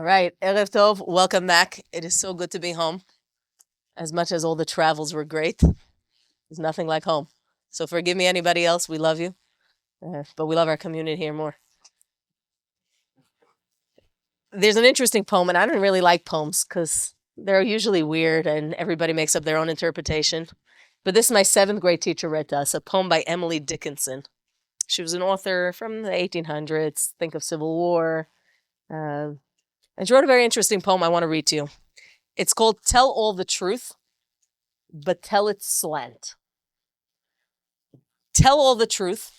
right, Erev Tov, welcome back. It is so good to be home. As much as all the travels were great, there's nothing like home. So forgive me, anybody else, we love you, but we love our community here more. There's an interesting poem, and I don't really like poems because they're usually weird and everybody makes up their own interpretation. But this my 7th grade teacher read to us, a poem by Emily Dickinson. She was an author from the 1800s, think of Civil War. And she wrote a very interesting poem I want to read to you. It's called Tell All the Truth, but Tell It Slant. Tell all the truth,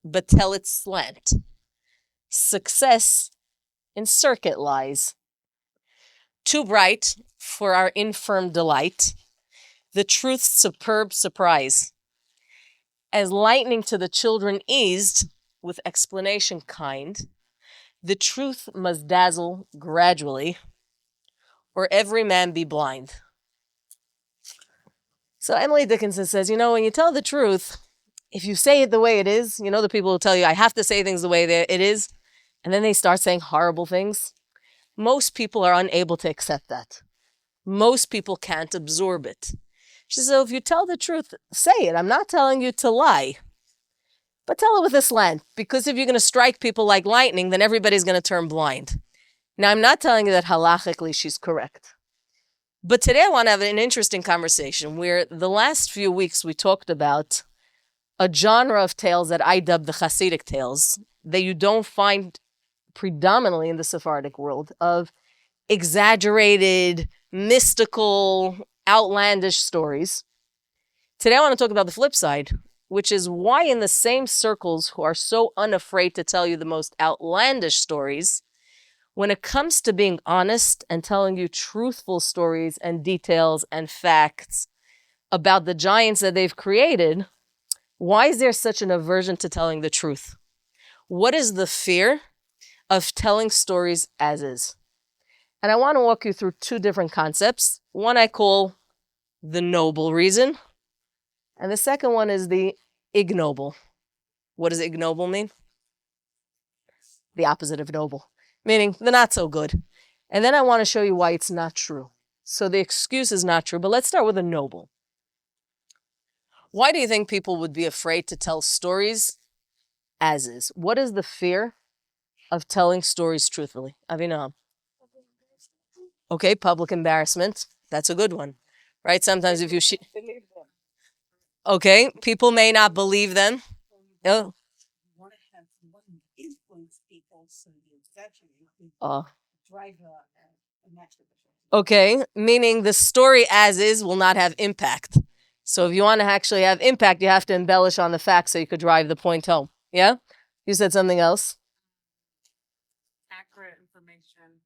but tell it slant. Success in circuit lies. Too bright for our infirm delight, the truth's superb surprise. As lightning to the children eased, with explanation kind, the truth must dazzle gradually, or every man be blind. So Emily Dickinson says, when you tell the truth, if you say it the way it is, the people who tell you, I have to say things the way it is, and then they start saying horrible things, most people are unable to accept that. Most people can't absorb it. She says, so if you tell the truth, say it. I'm not telling you to lie, but tell it with a slant, because if you're going to strike people like lightning, then everybody's going to turn blind. Now, I'm not telling you that halachically she's correct. But today I want to have an interesting conversation where the last few weeks we talked about a genre of tales that I dub the Hasidic tales that you don't find predominantly in the Sephardic world, of exaggerated, mystical, outlandish stories. Today I want to talk about the flip side, which is why in the same circles who are so unafraid to tell you the most outlandish stories, when it comes to being honest and telling you truthful stories and details and facts about the giants that they've created, why is there such an aversion to telling the truth? What is the fear of telling stories as is? And I want to walk you through 2 different concepts. One I call the noble reason, and the second one is the ignoble. What does ignoble mean? The opposite of noble, meaning the not so good. And then I want to show you why it's not true. So the excuse is not true, but let's start with the noble. Why do you think people would be afraid to tell stories as is? What is the fear of telling stories truthfully? Avinam. Okay, public embarrassment. That's a good one, right? Sometimes if you... Okay, people may not believe them. Oh. Okay, meaning the story as is will not have impact. So if you want to actually have impact, you have to embellish on the facts so you could drive the point home. Yeah? You said something else? Accurate information,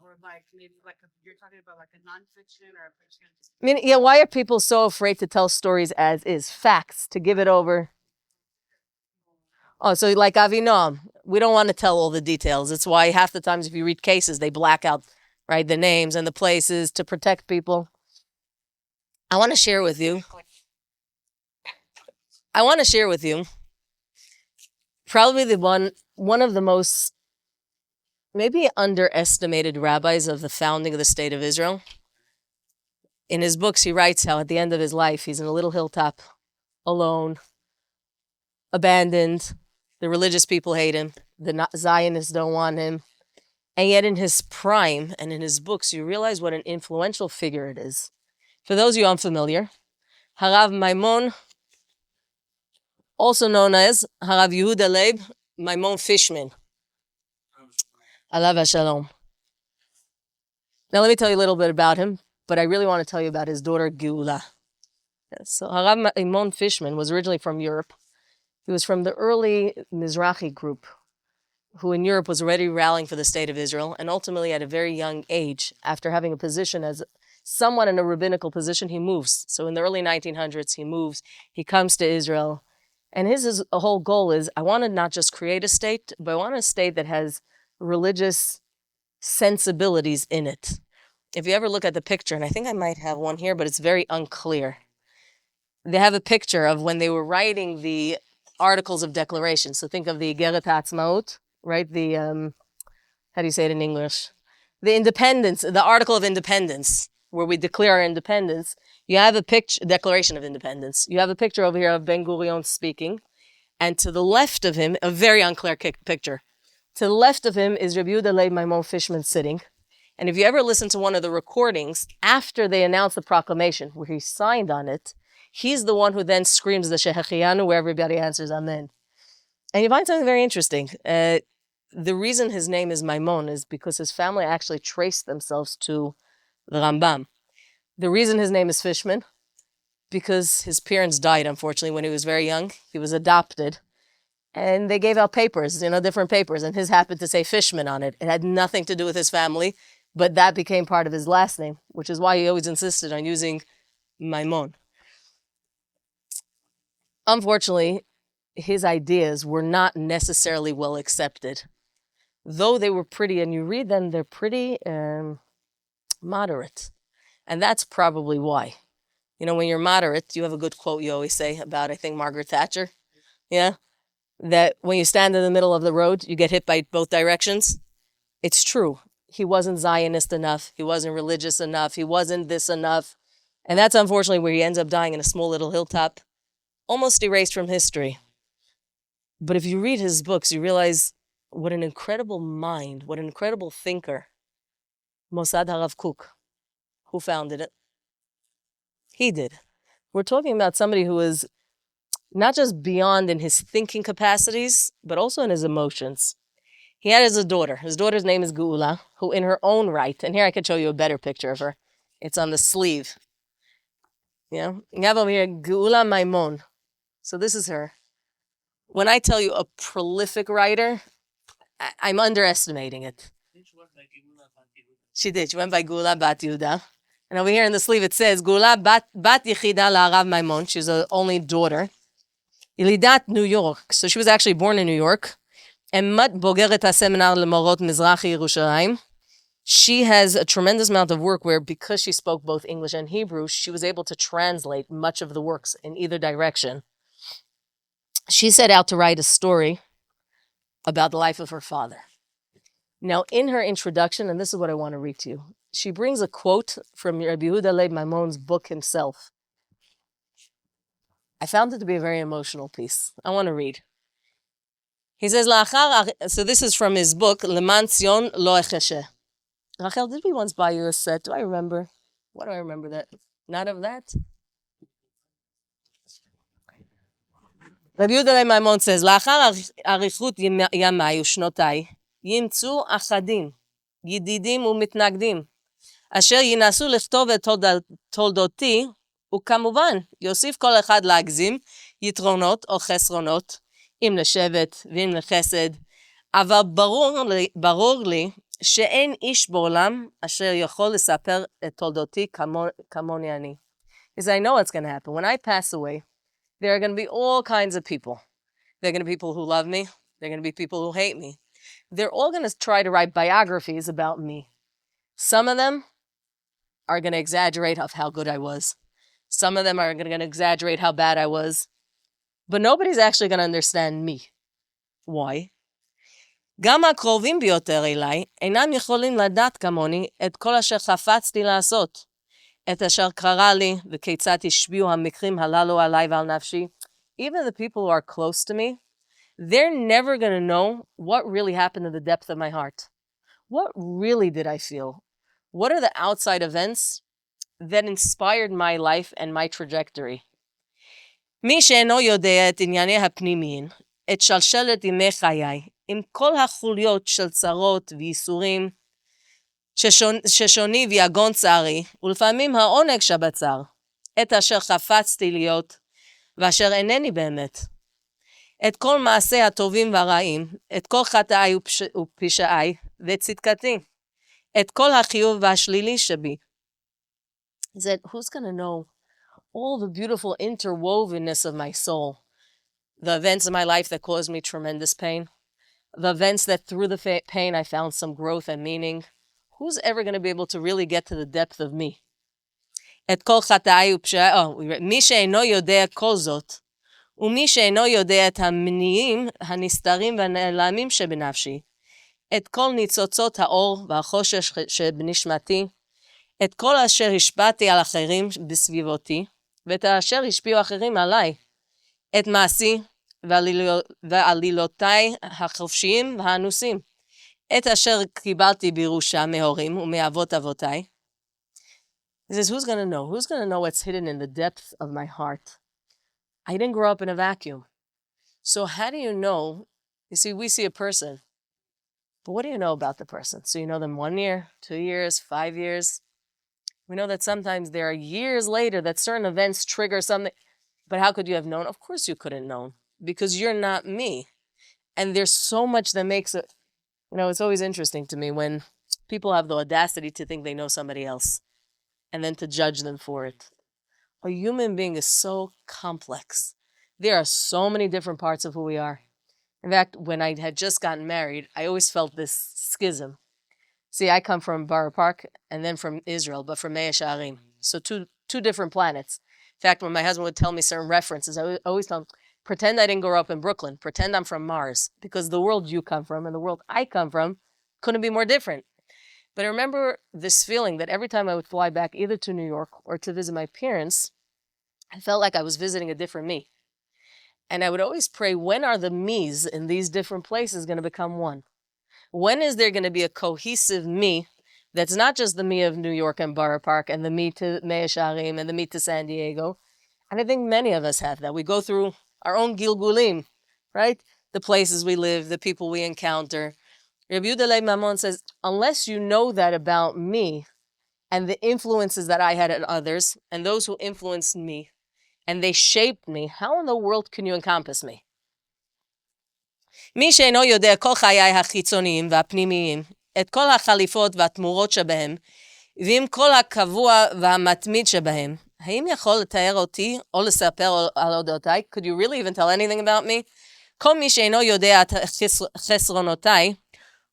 or maybe you're talking about a nonfiction or a fiction. Why are people so afraid to tell stories as is? Facts, to give it over. Oh, so like Avinam, we don't want to tell all the details. It's why half the times if you read cases, they black out, right, the names and the places to protect people. I want to share with you probably one of the most maybe underestimated rabbis of the founding of the state of Israel. In his books, he writes how at the end of his life, he's in a little hilltop, alone, abandoned. The religious people hate him. The Zionists don't want him. And yet in his prime and in his books, you realize what an influential figure it is. For those of you unfamiliar, Harav Maimon, also known as Harav Yehuda Leib Maimon Fishman. Alav Shalom. Now let me tell you a little bit about him, but I really want to tell you about his daughter Geula. So Harav Maimon Fishman was originally from Europe. He was from the early Mizrahi group, who in Europe was already rallying for the state of Israel, and ultimately at a very young age, after having a position as someone in a rabbinical position, he moves. So in the early 1900s, he moves, he comes to Israel, and his whole goal is, I want to not just create a state, but I want a state that has religious sensibilities in it. If you ever look at the picture, and I think I might have one here, but it's very unclear. They have a picture of when they were writing the Articles of Declaration. So think of the Igeret HaAtzmaut, right? The how do you say it in English? The independence, the Article of Independence, where we declare our independence. You have a picture, Declaration of Independence. You have a picture over here of Ben Gurion speaking, and to the left of him, a very unclear picture. To the left of him is Rabbi Yehuda Leib Maimon Fishman sitting. And if you ever listen to one of the recordings, after they announced the proclamation, where he signed on it, he's the one who then screams the Shehechiyanu, where everybody answers Amen. And you find something very interesting. The reason his name is Maimon is because his family actually traced themselves to the Rambam. The reason his name is Fishman, because his parents died, unfortunately, when he was very young. He was adopted. And they gave out papers, different papers, and his happened to say Fishman on it. It had nothing to do with his family, but that became part of his last name, which is why he always insisted on using Maimon. Unfortunately, his ideas were not necessarily well accepted. Though they were pretty, and you read them, they're pretty moderate. And that's probably why. When you're moderate, you have a good quote you always say about, I think, Margaret Thatcher. Yeah? That when you stand in the middle of the road, you get hit by both directions. It's true. He wasn't Zionist enough. He wasn't religious enough. He wasn't this enough. And that's unfortunately where he ends up dying in a small little hilltop, almost erased from history. But if you read his books, you realize what an incredible mind, what an incredible thinker. Mossad Harav Kook, who founded it? He did. We're talking about somebody who is not just beyond in his thinking capacities, but also in his emotions. He had a daughter. His daughter's name is Geula, who in her own right, and here I could show you a better picture of her. It's on the sleeve. You have over here Geula Maimon. So this is her. When I tell you a prolific writer, I'm underestimating it. She did. She went by Geula Bat Yehuda. And over here in the sleeve it says, Geula Bat Yechida La'arav Maimon. She's the only daughter. Yelidat New York. So she was actually born in New York. Emat Bogeret HaSeminar Lemorot Mizrachi Yerushalayim. She has a tremendous amount of work where, because she spoke both English and Hebrew, she was able to translate much of the works in either direction. She set out to write a story about the life of her father. Now, in her introduction, and this is what I want to read to you, she brings a quote from Rabbi Yehuda Leib Maimon's book himself. I found it to be a very emotional piece. I want to read. He says, so this is from his book, Leman Tzion Lo Echeshe. Rachel, did we once buy you a set? Do I remember? Why do I remember that? Not of that? Rabbi Yehuda Leib Maimon says, לאחר אריכות ימיי ושנותיי, ימצאו אחדים, ידידים ומתנגדים, אשר ינסו לכתוב את תולדותי, וכמובן, יוסיף כל אחד להגזים, יתרונות או חסרונות, אם לשבט ואם לחסד, אבל ברור לי שאין איש בעולם אשר יכול לספר את תולדותי כמוני אני. Because I know what's going to happen. When I pass away, there are going to be all kinds of people. There are going to be people who love me. There are going to be people who hate me. They're all going to try to write biographies about me. Some of them are going to exaggerate of how good I was. Some of them are going to exaggerate how bad I was. But nobody's actually going to understand me. Why? גם הקרובים ביותר אליי אינם יכולים לדעת כמוני את כל אשר חפצתי לעשות. את אשר קרה לי וכיצד השפיעו המקרים הללו עליי ועל נפשי. Even the people who are close to me, they're never going to know what really happened in the depth of my heart. What really did I feel? What are the outside events that inspired my life and my trajectory? מי שאינו יודע את ענייני הפנימיים, את שלשלת ימי חיי, עם כל החוליות של צרות וייסורים, ששוני ויגון צערי, ולפעמים העונג שבצר, את אשר חפצתי להיות, ואשר אינני באמת. את כל מעשי הטובים והרעים, את כל חטאי ופשעי, ואת צדקתי, את כל החיוב והשלילי שבי. He said, who's going to know all the beautiful interwovenness of my soul? The events of my life that caused me tremendous pain. The events that through the pain I found some growth and meaning. Who's ever going to be able to really get to the depth of me? את כל חטאי ופשעי, מי שאינו יודע כל זאת, ומי שאינו יודע את המניעים הנסתרים והנעלמים שבנפשי, את כל ניצוצות האור והחושך שבנשמתי, את כל אשר השפעתי על אחרים בסביבותי, ואת אשר השפיעו אחרים עליי, את מעשי ועלילותיי החופשיים והאנוסים, את אשר קיבלתי בירושה מהורים ומאבות אבותיי. He says, who's going to know? Who's going to know what's hidden in the depth of my heart? I didn't grow up in a vacuum. So how do you know? You see, we see a person, but what do you know about the person? So you know them 1 year, 2 years, 5 years. We know that sometimes there are years later that certain events trigger something. But how could you have known? Of course you couldn't know, because you're not me. And there's so much that makes it, it's always interesting to me when people have the audacity to think they know somebody else and then to judge them for it. A human being is so complex. There are so many different parts of who we are. In fact, when I had just gotten married, I always felt this schism. See, I come from Borough Park and then from Israel, but from Mea Shearim. So two different planets. In fact, when my husband would tell me certain references, I would always tell him, pretend I didn't grow up in Brooklyn. Pretend I'm from Mars. Because the world you come from and the world I come from couldn't be more different. But I remember this feeling that every time I would fly back either to New York or to visit my parents, I felt like I was visiting a different me. And I would always pray, when are the me's in these different places going to become one? When is there going to be a cohesive me that's not just the me of New York and Borough Park and the me to Mea Shearim and the me to San Diego? And I think many of us have that. We go through our own gilgulim, right? The places we live, the people we encounter. Rabbi Yehuda Mamon says, unless you know that about me and the influences that I had at others and those who influenced me and they shaped me, how in the world can you encompass me? מי שאינו יודע כל חיי החיצוניים והפנימיים, את כל החליפות והתמורות שבהם, ועם כל הקבוע והמתמיד שבהם, האם יכול לתאר אותי או לספר על אודותיי? Could you really even tell anything about me? כל מי שאינו יודע את חסרונותיי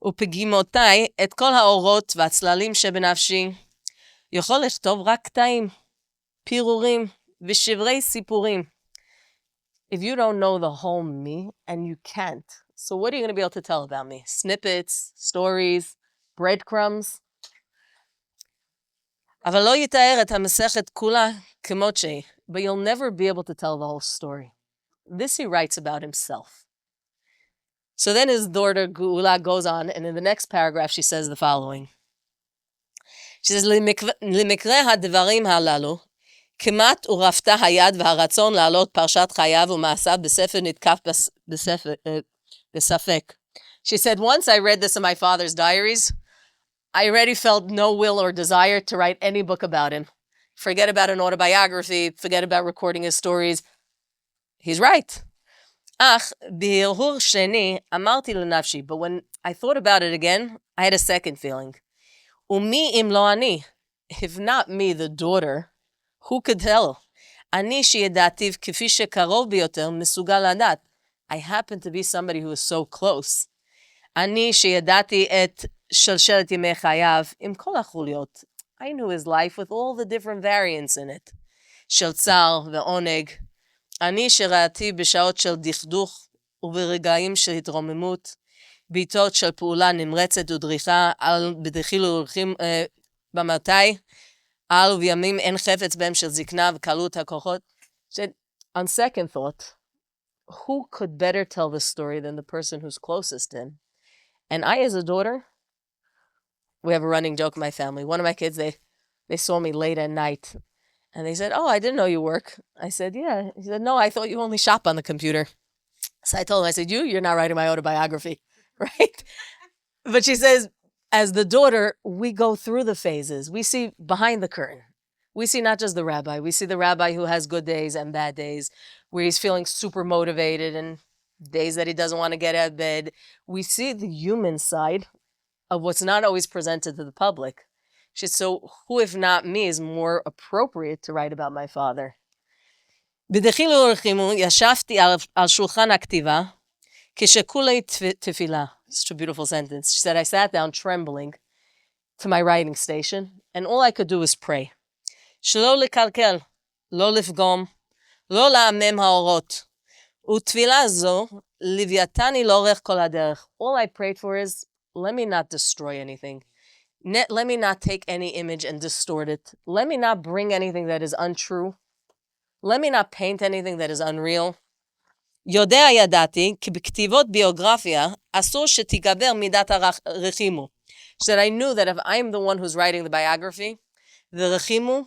ופגימותיי, את כל האורות והצללים שבנפשי, יכול לכתוב רק קטעים, פירורים ושברי סיפורים. If you don't know the whole me, and you can't, so what are you going to be able to tell about me? Snippets, stories, breadcrumbs? אבל לא יתאר את המסכת כולה כמות שהיא. But you'll never be able to tell the whole story. This he writes about himself. So then his daughter Geula goes on, and in the next paragraph she says the following. She says, למקרה הדברים הללו, כמעט ורפתה היד והרצון להעלות פרשת חייו ומעשיו בספר נתקף בספק. She said, once I read this in my father's diaries, I already felt no will or desire to write any book about him. Forget about an autobiography, forget about recording his stories. He's right. אך בהרהור שני אמרתי לנפשי, but when I thought about it again, I had a second feeling. ומי אם לא אני? If not me, the daughter, who could tell? אני שידעתיו כפי שקרוב ביותר מסוגל לדעת. I happen to be somebody who is so close. אני שידעתי את שלשלת ימי חייו עם כל החוליות. I knew his life with all the different variants in it. של צער ועונג. אני שראיתי בשעות של דכדוך וברגעים של התרוממות, בעיתות של פעולה נמרצת ודריכה על בדחילו הולכים במתי, על ובימים אין חפץ בהם של זקנה וקלות הכוחות. On second thought, who could better tell the story than the person who's closest in? And I, as a daughter, we have a running joke in my family. One of my kids, they saw me late at night, and they said, oh, I didn't know you work. I said, yeah. He said, no, I thought you only shop on the computer. So I told him, I said, you're not writing my autobiography, right? But she says, as the daughter, we go through the phases. We see behind the curtain. We see not just the rabbi. We see the rabbi who has good days and bad days, where he's feeling super motivated and days that he doesn't want to get out of bed. We see the human side of what's not always presented to the public. She said, so who, if not me, is more appropriate to write about my father? בדחילו ורחימו ישבתי על שולחן הכתיבה כשכולי תפילה. Such a beautiful sentence. She said, I sat down trembling to my writing station, and all I could do was pray. שלא לקלקל, לא לפגום, לא לעמם האורות. ותפילה זו לוויתני לאורך כל הדרך. All I prayed for is, let me not destroy anything. Let me not take any image and distort it. Let me not bring anything that is untrue. Let me not paint anything that is unreal. יודע ידעתי, כי בכתיבות ביוגרפיה אסור שתיגבר מידת הרחימו. That I knew that if I'm the one who's writing the biography, the rechimu,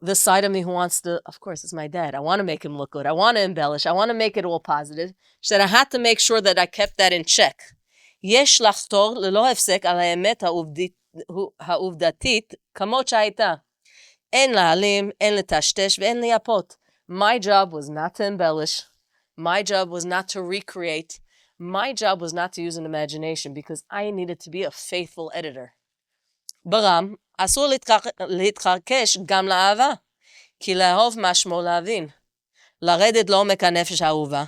the side of me who wants to, of course, it's my dad. I want to make him look good. I want to embellish. I want to make it all positive. That I had to make sure that I kept that in check. יש לחתור ללא הפסק על האמת העובדתית כמות שהייתה. אין להעלים, אין לטשטש ואין לייפות. My job was not to embellish. My job was not to recreate. My job was not to use an imagination because I needed to be a faithful editor. ברם, אסור להתחרקש גם לאהבה, כי לאהוב משמו להבין. לרדת לעומק הנפש האהובה.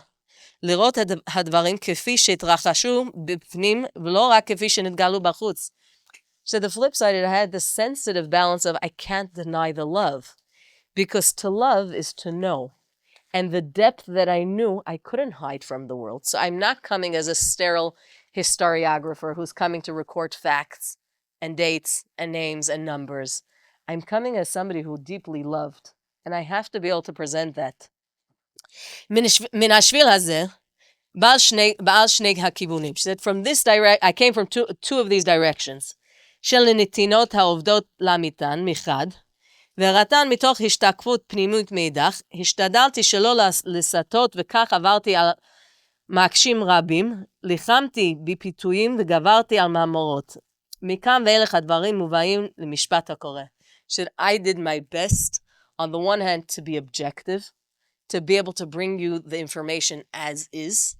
לראות הדברים כפי שהתרחשו בפנים, ולא רק כפי שנתגלו בחוץ. So the flip side, it had the sensitive balance of I can't deny the love. Because to love is to know. And the depth that I knew, I couldn't hide from the world. So I'm not coming as a sterile historiographer who's coming to record facts and dates and names and numbers. I'm coming as somebody who deeply loved. And I have to be able to present that. מן השביל הזה, בעל שני הכיוונים. She said, from this I came from two of these directions. של הנתינות העובדות לאמיתן מחד, והראתן מתוך השתקפות פנימית מאידך, השתדלתי שלא לסטות וכך עברתי על מקשים רבים, לחמתי בפיתויים וגברתי על מאמרות. מכאן ואילך הדברים מובאים למשפט הקורא. Should I did my best, on the one hand, to be objective, to be able to bring you the information as is,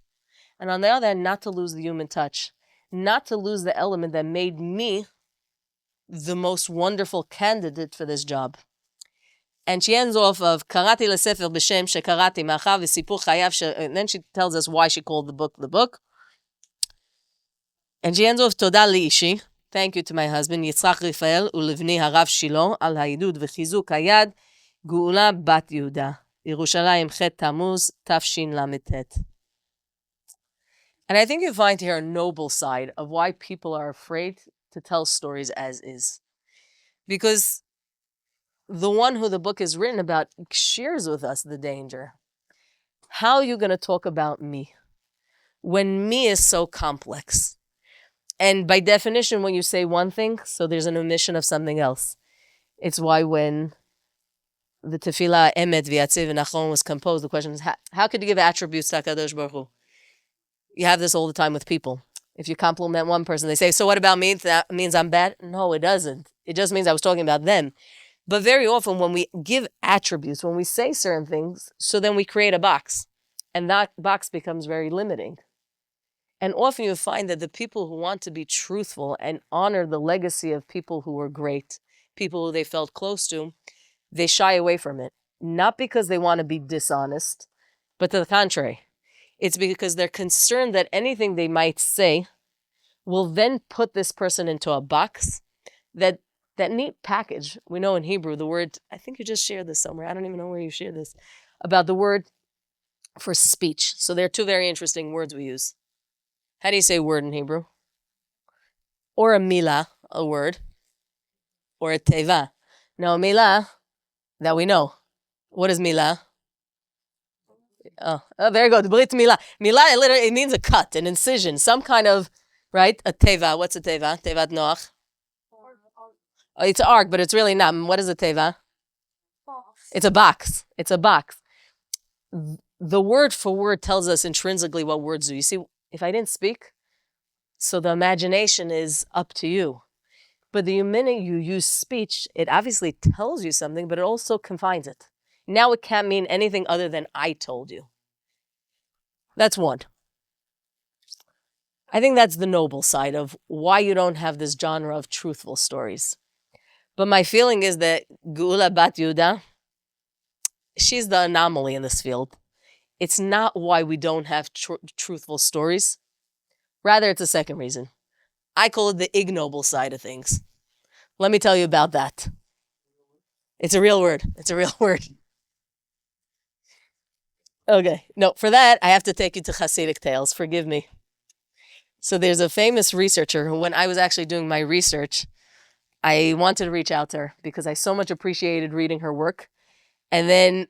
and on the other hand, not to lose the human touch, not to lose the element that made me the most wonderful candidate for this job. And she ends off of, קראתי לספר בשם שקראתי מאחר וסיפור חייו, and then she tells us why she called the book. And she ends off, תודה לאישי, thank you to my husband, יצחק רפאל, ולבני הרב שילה, על העידוד וחיזוק היד, גאולה בת יהודה, ירושלים ח' תמוז, תשל"ט. And I think you find here a noble side of why people are afraid to tell stories as is. Because the one who the book is written about shares with us the danger. How are you going to talk about me when me is so complex? And by definition, when you say one thing, so there's an omission of something else. It's why when the Tefillah Emet V'Yatziv V'Nachon was composed, the question is, how could you give attributes to HaKadosh Baruch Hu? You have this all the time with people. If you compliment one person, they say, so what about me? That means I'm bad? No, it doesn't. It just means I was talking about them. But very often when we give attributes, when we say certain things, so then we create a box. And that box becomes very limiting. And often you find that the people who want to be truthful and honor the legacy of people who were great, people who they felt close to, they shy away from it. Not because they want to be dishonest, but to the contrary. It's because they're concerned that anything they might say will then put this person into a box. That neat package, we know in Hebrew, the word, I think you just shared this somewhere. I don't even know where you shared this, about the word for speech. So there are two very interesting words we use. How do you say word in Hebrew? Or a milah, a word, or a teva. Now, a milah, that we know. What is milah? Oh, very good. Brit milah. Milah, literally, it means a cut, an incision, some kind of, right? A teva. What's a teva? Tevat Noach. Oh, it's an ark, but it's really not. What is a teva? It's a box. It's a box. The word for word tells us intrinsically what words do. You see, if I didn't speak, so the imagination is up to you. But the minute you use speech, it obviously tells you something, but it also confines it. Now it can't mean anything other than I told you. That's one. I think that's the noble side of why you don't have this genre of truthful stories. But my feeling is that Geula Bat Yehuda, she's the anomaly in this field. It's not why we don't have truthful stories. Rather, it's a second reason. I call it the ignoble side of things. Let me tell you about that. It's a real word. It's a real word. Okay. No, for that, I have to take you to Hasidic tales. Forgive me. So there's a famous researcher who, when I was actually doing my research, I wanted to reach out to her because I so much appreciated reading her work. And then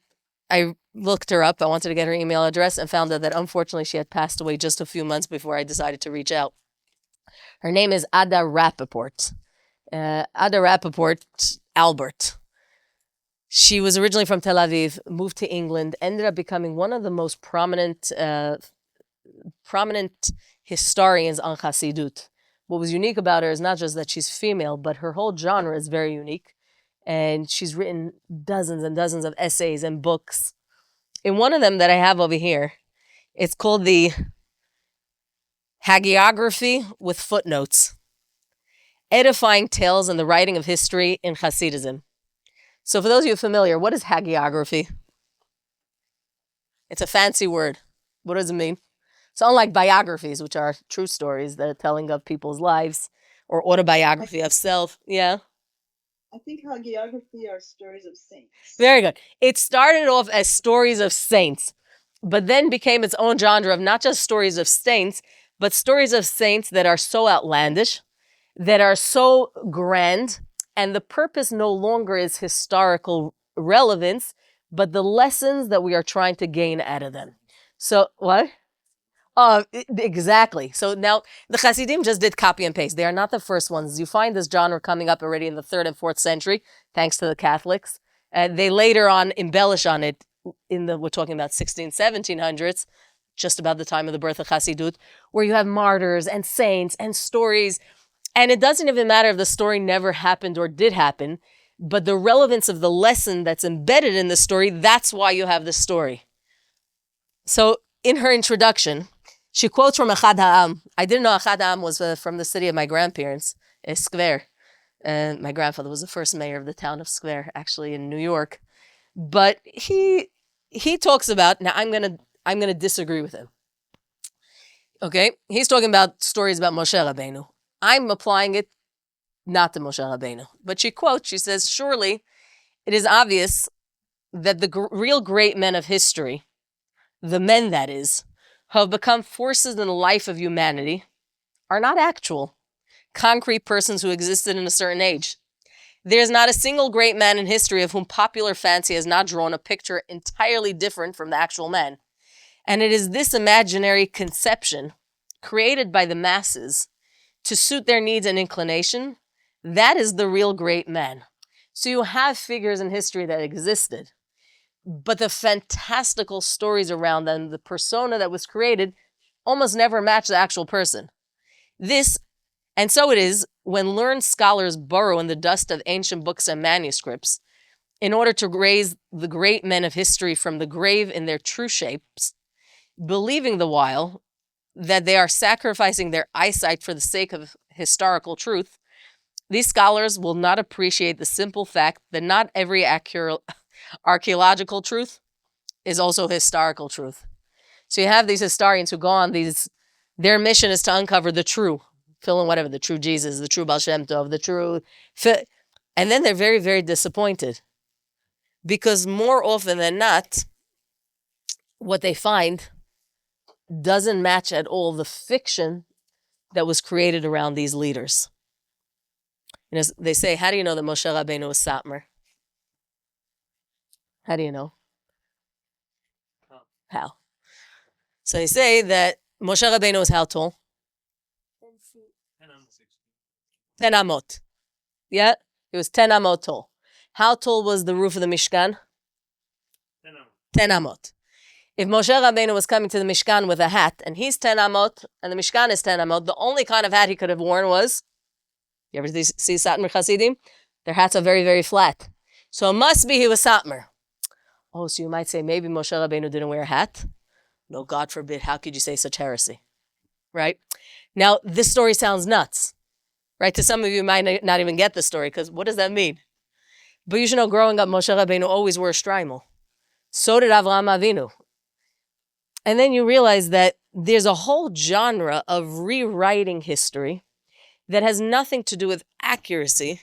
I looked her up. I wanted to get her email address and found out that unfortunately she had passed away just a few months before I decided to reach out. Her name is Ada Rappaport. Ada Rappaport Albert. She was originally from Tel Aviv, moved to England, ended up becoming one of the most prominent historians on Hasidut. What was unique about her is not just that she's female, but her whole genre is very unique. And she's written dozens and dozens of essays and books. In one of them that I have over here, it's called the Hagiography with Footnotes, Edifying Tales in the Writing of History in Hasidism. So for those of you familiar, what is hagiography? It's a fancy word. What does it mean? So unlike biographies, which are true stories that are telling of people's lives, or autobiography of self, yeah? I think hagiography are stories of saints. Very good. It started off as stories of saints, but then became its own genre of not just stories of saints, but stories of saints that are so outlandish, that are so grand, and the purpose no longer is historical relevance, but the lessons that we are trying to gain out of them. So, what? Exactly. So now the Hasidim just did copy and paste. They are not the first ones. You find this genre coming up already in the 3rd and 4th century, thanks to the Catholics. They later on embellish on it we're talking about 1700s, just about the time of the birth of Hasidut, where you have martyrs and saints and stories. And it doesn't even matter if the story never happened or did happen, but the relevance of the lesson that's embedded in the story, that's why you have the story. So in her introduction, she quotes from Echad Ha'am. I didn't know Echad Ha'am was from the city of my grandparents, Skver. And my grandfather was the first mayor of the town of Skver, actually in New York. But he talks about, now I'm gonna disagree with him. Okay, he's talking about stories about Moshe Rabbeinu. I'm applying it not to Moshe Rabbeinu. But she quotes, she says, surely it is obvious that the real great men of history, the men that is, who have become forces in the life of humanity, are not actual, concrete persons who existed in a certain age. There is not a single great man in history of whom popular fancy has not drawn a picture entirely different from the actual man. And it is this imaginary conception, created by the masses to suit their needs and inclination, that is the real great man. So you have figures in history that existed, but the fantastical stories around them, the persona that was created, almost never match the actual person. And so it is when learned scholars burrow in the dust of ancient books and manuscripts in order to raise the great men of history from the grave in their true shapes, believing the while that they are sacrificing their eyesight for the sake of historical truth. These scholars will not appreciate the simple fact that not every archaeological truth is also historical truth. So you have these historians who go on their mission is to uncover the true, fill in whatever, the true Jesus, the true Baal Shem Tov, the true, and then they're very, very disappointed. Because more often than not, what they find doesn't match at all the fiction that was created around these leaders. You know, they say, how do you know that Moshe Rabbeinu was Satmar? How do you know? How? So they say that Moshe Rabbeinu was how tall? 10 amot. Yeah, he was 10 amot tall. How tall was the roof of the Mishkan? 10 amot. If Moshe Rabbeinu was coming to the Mishkan with a hat, and he's 10 amot, and the Mishkan is 10 amot, the only kind of hat he could have worn was, you ever see Satmar Hasidim? Their hats are very, very flat. So it must be he was Satmar. Oh, so you might say, maybe Moshe Rabbeinu didn't wear a hat? No, God forbid. How could you say such heresy? Right? Now, this story sounds nuts. Right? To some of you might not even get the story, because what does that mean? But you should know, growing up, Moshe Rabbeinu always wore a shtreimel. So did Avraham Avinu. And then you realize that there's a whole genre of rewriting history that has nothing to do with accuracy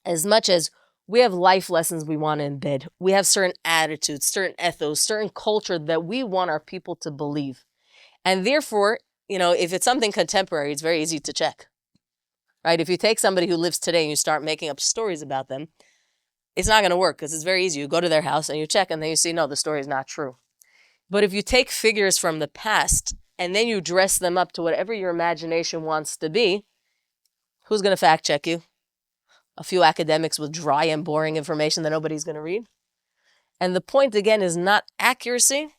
as much as we have life lessons we want to embed. We have certain attitudes, certain ethos, certain culture that we want our people to believe. And therefore, if it's something contemporary, it's very easy to check, right? If you take somebody who lives today and you start making up stories about them, it's not going to work because it's very easy. You go to their house and you check and then you see, no, the story is not true. But if you take figures from the past and then you dress them up to whatever your imagination wants to be, who's going to fact check you? A few academics with dry and boring information that nobody's going to read. And the point, again, is not accuracy,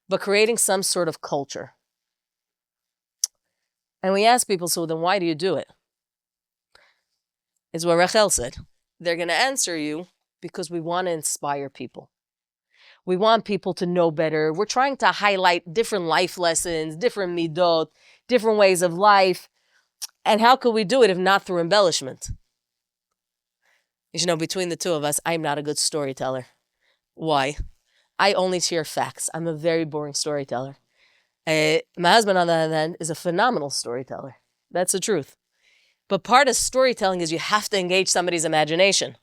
but creating some sort of culture. And we ask people, so then why do you do it? It's what Rachel said. They're going to answer you because we want to inspire people. We want people to know better. We're trying to highlight different life lessons, different midot, different ways of life. And how could we do it if not through embellishment? Between the two of us, I'm not a good storyteller. Why? I only share facts. I'm a very boring storyteller. My husband, on the other hand, is a phenomenal storyteller. That's the truth. But part of storytelling is you have to engage somebody's imagination.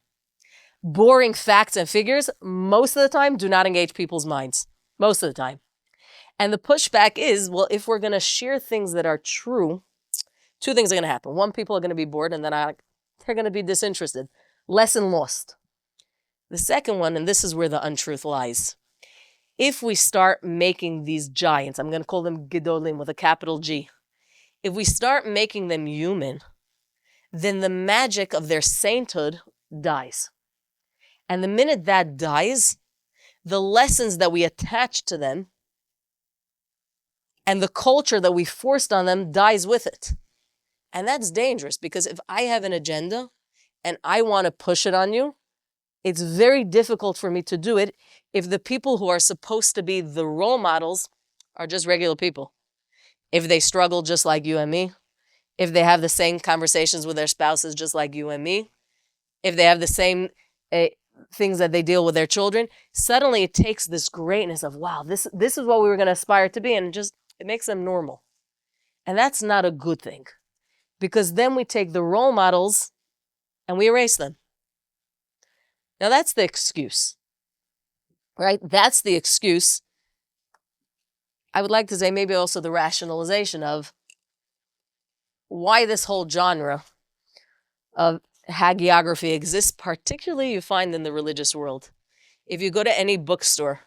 Boring facts and figures, most of the time, do not engage people's minds. Most of the time. And the pushback is, well, if we're going to share things that are true, two things are going to happen. One, people are going to be bored, and then they're going to be disinterested. Lesson lost. The second one, and this is where the untruth lies. If we start making these giants, I'm going to call them gedolim with a capital G. If we start making them human, then the magic of their sainthood dies. And the minute that dies, the lessons that we attach to them and the culture that we forced on them dies with it. And that's dangerous because if I have an agenda and I want to push it on you, it's very difficult for me to do it if the people who are supposed to be the role models are just regular people. If they struggle just like you and me, if they have the same conversations with their spouses just like you and me, if they have the same things that they deal with their children, suddenly it takes this greatness of, wow, this is what we were going to aspire to be, and it makes them normal. And that's not a good thing, because then we take the role models and we erase them. Now that's the excuse, right? That's the excuse. I would like to say maybe also the rationalization of why this whole genre of hagiography exists, particularly you find in the religious world. If you go to any bookstore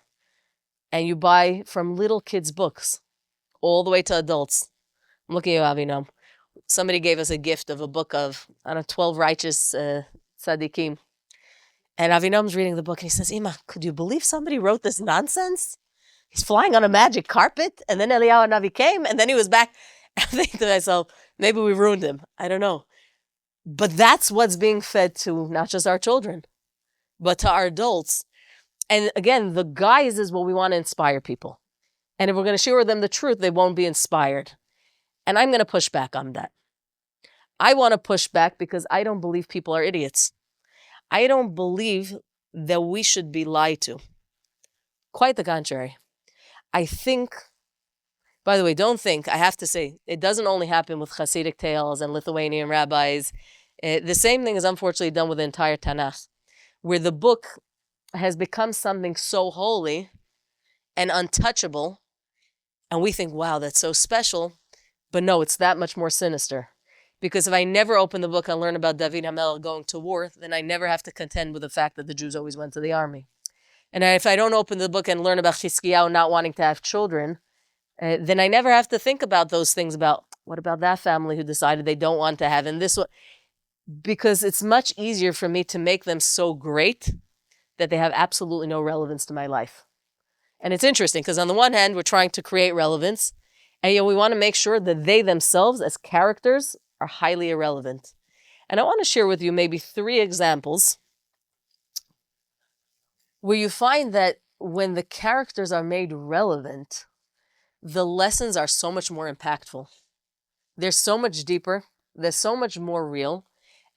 and you buy from little kids' books all the way to adults, I'm looking at you, Avinam. Somebody gave us a gift of a book of, 12 righteous tzaddikim. And Avinam's reading the book and he says, Ima, could you believe somebody wrote this nonsense? He's flying on a magic carpet. And then Eliyahu Navi came and then he was back. I think to myself, maybe we ruined him. I don't know. But that's what's being fed to not just our children, but to our adults. And again, the guise is what we want to inspire people. And if we're going to share with them the truth, they won't be inspired. And I'm going to push back on that. I want to push back because I don't believe people are idiots. I don't believe that we should be lied to. Quite the contrary. I think, by the way, don't think, I have to say, it doesn't only happen with Hasidic tales and Lithuanian rabbis. The same thing is unfortunately done with the entire Tanakh, where the book has become something so holy and untouchable, and we think, wow, that's so special. But no, it's that much more sinister. Because if I never open the book and learn about David HaMelech going to war, then I never have to contend with the fact that the Jews always went to the army. And if I don't open the book and learn about Chizkiyahu not wanting to have children, then I never have to think about those things about, what about that family who decided they don't want to have, and this one? Because it's much easier for me to make them so great that they have absolutely no relevance to my life. And it's interesting because on the one hand, we're trying to create relevance, and yet we want to make sure that they themselves as characters are highly irrelevant. And I want to share with you maybe 3 examples where you find that when the characters are made relevant, the lessons are so much more impactful. They're so much deeper. They're so much more real.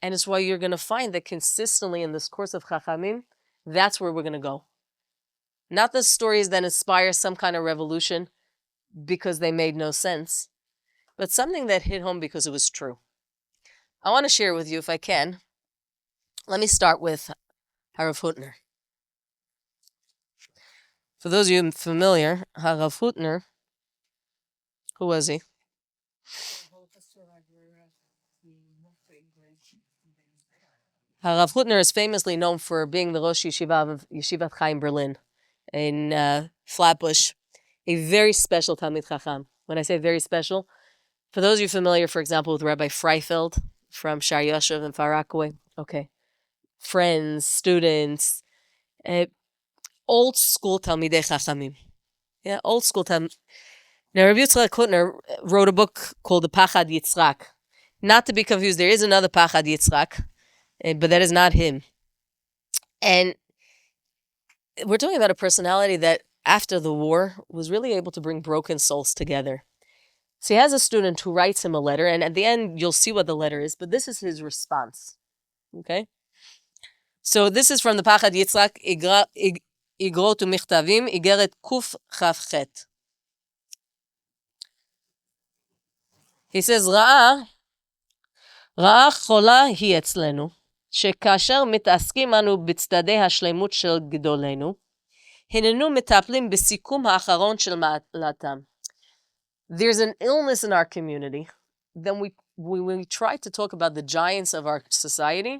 And it's why you're going to find that consistently in this course of Ḥachamim, that's where we're going to go. Not the stories that inspire some kind of revolution because they made no sense, but something that hit home because it was true. I want to share with you, if I can. Let me start with Harav Hutner. For those of you familiar, Harav Hutner, who was he? Rav Hutner is famously known for being the Rosh Yeshiva of Yeshivat Chaim Berlin in Flatbush, a very special Talmid Chacham. When I say very special, for those of you familiar, for example, with Rabbi Freifeld from Shar Yoshev and Far Rockaway, okay, friends, students, old school Talmidei Chachamim. Yeah, old school Talmid. Now, Rabbi Yitzchak Hutner wrote a book called The Pachad Yitzchak. Not to be confused, there is another Pachad Yitzchak, but that is not him. And we're talking about a personality that, after the war, was really able to bring broken souls together. So he has a student who writes him a letter, and at the end, you'll see what the letter is, but this is his response. Okay? So this is from the Pachad Yitzchak, Igrot u'Michtavim, Igeret Kuf Chavchet. He says, רעה חולה היא אצלנו, שכאשר מתעסקים אנו בצדדי השלמות של גדולנו, הננו מטפלים בסיכום האחרון של מעלתם. There's an illness in our community. Then when we try to talk about the giants of our society,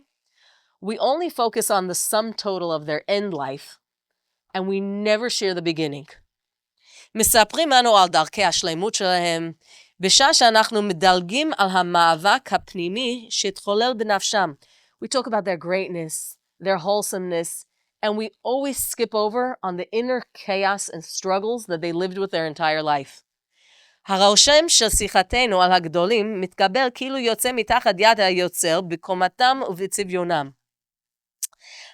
we only focus on the sum total of their end life, and we never share the beginning. מספרים אנו על דרכי השלמות שלהם, בשעה שאנחנו מדלגים על המאבק הפנימי שהתחולל בנפשם. We talk about their greatness, their wholesomeness, and we always skip over on the inner chaos and struggles that they lived with their entire life. הרושם של שיחתנו על הגדולים מתקבל כאילו יוצא מתחת יד היוצר בקומתם ובצביונם.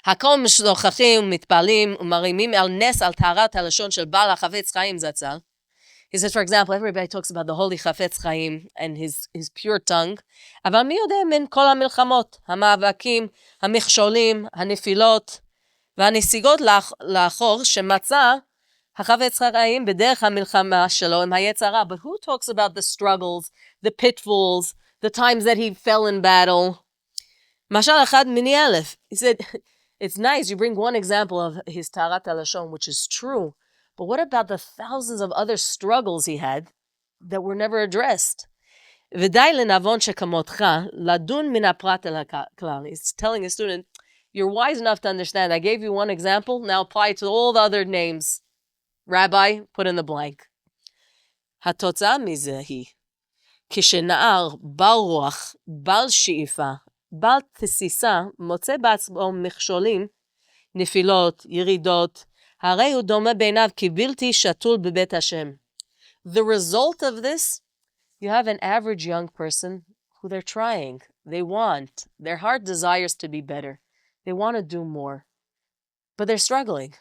הכל משוחחים ומתפעלים ומרימים על נס על טהרת הלשון של בעל החפץ חיים זצ"ל. He says, for example, everybody talks about the holy Chafetz Chaim and his pure tongue. אבל מי יודע מן כל המלחמות, המאבקים, המכשולים, הנפילות והנסיגות לאחור שמצא החפץ חיים בדרך המלחמה שלו עם היצר הרע. But who talks about the struggles, the pitfalls, the times that he fell in battle? משל אחד מני אלף. He said, it's nice, you bring one example of his Tarat HaLashon, which is true. But what about the thousands of other struggles he had that were never addressed? ודי לנבון שכמותך, לדון מן הפרט אל הכלל. He's telling his student, you're wise enough to understand. I gave you one example, now apply it to all the other names. Rabbi, put in the blank. התוצאה מזה היא, כשנער, בעל רוח, בעל שאיפה, בעל תסיסה, מוצא בעצמו מכשולים, נפילות, ירידות, הרי הוא דומה בעיניו כבלתי שתול בבית השם. The result of this, you have an average young person who they're trying, they want, their heart desires to be better, they want to do more, but they're struggling.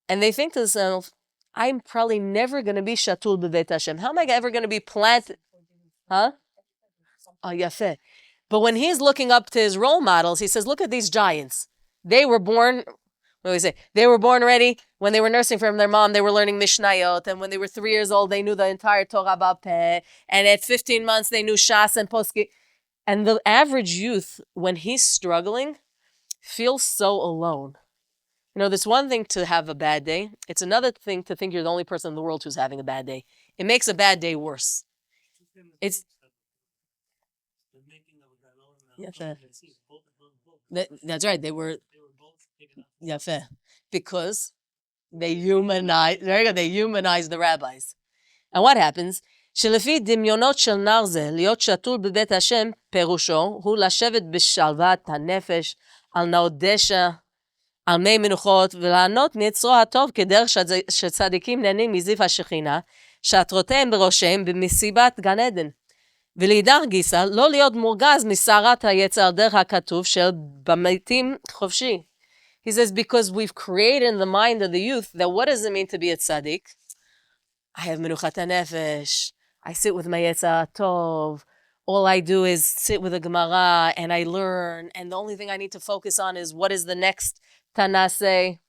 And they think to themselves, I'm probably never going to be shatul b'beit Hashem. How am I ever going to be planted? Huh? Oh, yafeh. But when he's looking up to his role models, he says, look at these giants. They were born, what do we say? They were born ready. When they were nursing from their mom, they were learning Mishnayot. And when they were 3 years old, they knew the entire Torah Ba'al Peh. And at 15 months, they knew Shas and Poski. And the average youth, when he's struggling, feels so alone. You know, it's one thing to have a bad day. It's another thing to think you're the only person in the world who's having a bad day. It makes a bad day worse. It's that's right. They were because they humanized. There you go. They humanized the rabbis. And what happens? שלפי דמיונות של נער זה, להיות שתול בבית השם, פירושו, הוא לשבת בשלוות הנפש, על נאות דשא, על מי מנוחות, ולענות מיצרו הטוב כדרך שצדיקים נהנים מזיו השכינה, שעטרותיהם בראשיהם במסיבת גן עדן. ולהידך גיסא, לא להיות מורגז מסערת היצר דרך הכתוב של במתים חופשי. He says, because we've created in the mind of the youth that what does it mean to be a tzaddik? I have menuchat hanefesh. I sit with my yetzer tov. All I do is sit with a Gemara and I learn. And the only thing I need to focus on is what is the next Tana say.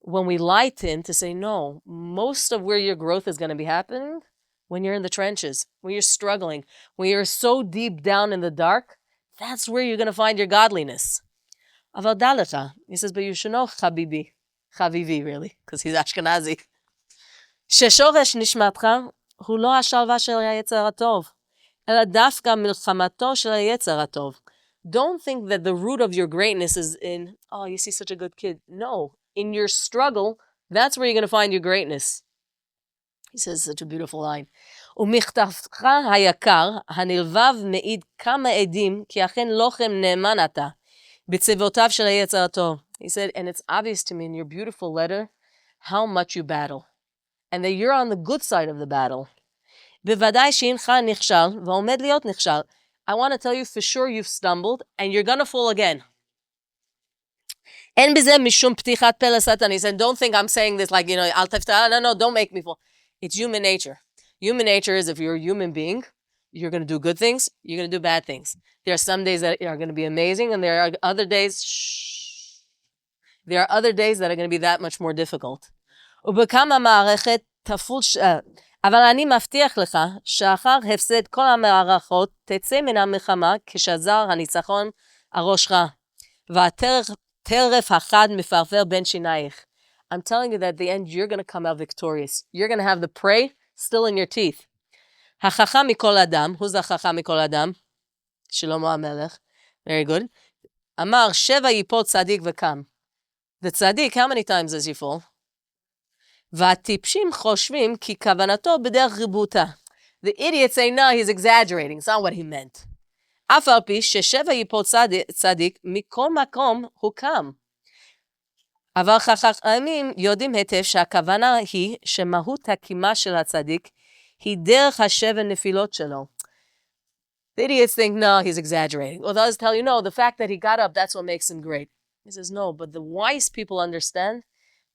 When we lighten to say, no, most of where your growth is going to be happening when you're in the trenches, when you're struggling, when you're so deep down in the dark, that's where you're going to find your godliness. Aval dalecha, he says, but you should know Chavivi really, because he's Ashkenazi. ששורש נשמתך הוא לא השלווה של היצר הטוב, אלא דווקא מלחמתו של היצר הטוב. Don't think that the root of your greatness is in, oh, you see such a good kid. No, in your struggle, that's where you're going to find your greatness. He says such a beautiful line. ומכתבך היקר, הנלבב מעיד כמה עדים, כי אכן לוחם נאמן אתה, בצבאותיו של היצר הטוב. He said, and it's obvious to me in your beautiful letter, how much you battle. And that you're on the good side of the battle. בוודאי שהנך נכשל, ועומד להיות נכשל. I want to tell you for sure you've stumbled, and you're going to fall again. אין בזה משום פתיחת פה לשטן. He said, don't think I'm saying this like, אל תפתח, no, don't make me fall. It's human nature. Human nature is if you're a human being, you're going to do good things, you're going to do bad things. There are some days that are going to be amazing, and there are other days, there are other days that are going to be that much more difficult. ובכמה מערכת תפול אבל אני מבטיח לך שאחר הפסד כל המערכות תצא מן המלחמה כשזר הניצחון על ראשך והטרף החד מפרפר בין שינייך. I'm telling you that at the end you're going to come out victorious. You're going to have the prey still in your teeth. החכם מכל אדם, who's the החכם מכל אדם? שלמה המלך. Very good. אמר 7 ייפול צדיק וקם. The tzaddik, how many times does he fall? והטיפשים חושבים כי כוונתו בדרך ריבותה. The idiots say, no, he's exaggerating. It's not what he meant. אף על פי ש7 ייפול צדיק, מכל מקום הוא קם. אבל חכמים יודעים היטב שהכוונה היא שמהות הקימה של הצדיק היא דרך 7 נפילות שלו. The idiots think, no, he's exaggerating. Well, others tell you, no, the fact that he got up, that's what makes him great. He says, no, but the wise people understand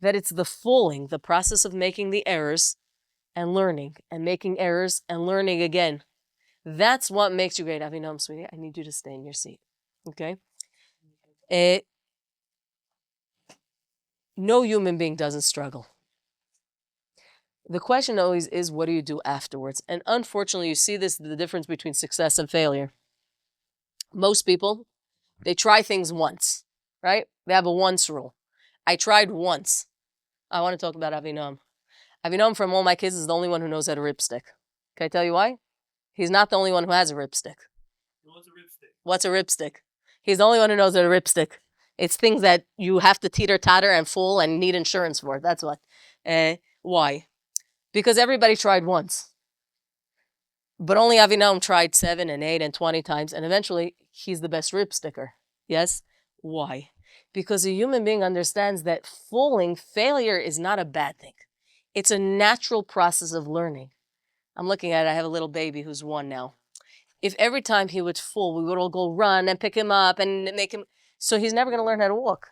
that it's the falling, the process of making the errors and learning, and making errors and learning again. That's what makes you great. Avinam, sweetie, I need you to stay in your seat. Okay? No human being doesn't struggle. The question always is, what do you do afterwards? And unfortunately, you see this, the difference between success and failure. Most people, they try things once, right? They have a once rule. I tried once. I want to talk about Avinam. Avinam, from all my kids, is the only one who knows how to ripstick. Can I tell you why? He's not the only one who has a ripstick. What's a ripstick? What's a ripstick? He's the only one who knows how to ripstick. It's things that you have to teeter-totter and fall and need insurance for. That's what. Why? Because everybody tried once. But only Avinam tried 7 and 8 and 20 times, and eventually he's the best ripsticker. Yes? Why? Because a human being understands that failure is not a bad thing. It's a natural process of learning. I'm looking at it, I have a little baby who's 1 now. If every time he would fall, we would all go run and pick him up and make him... So he's never going to learn how to walk.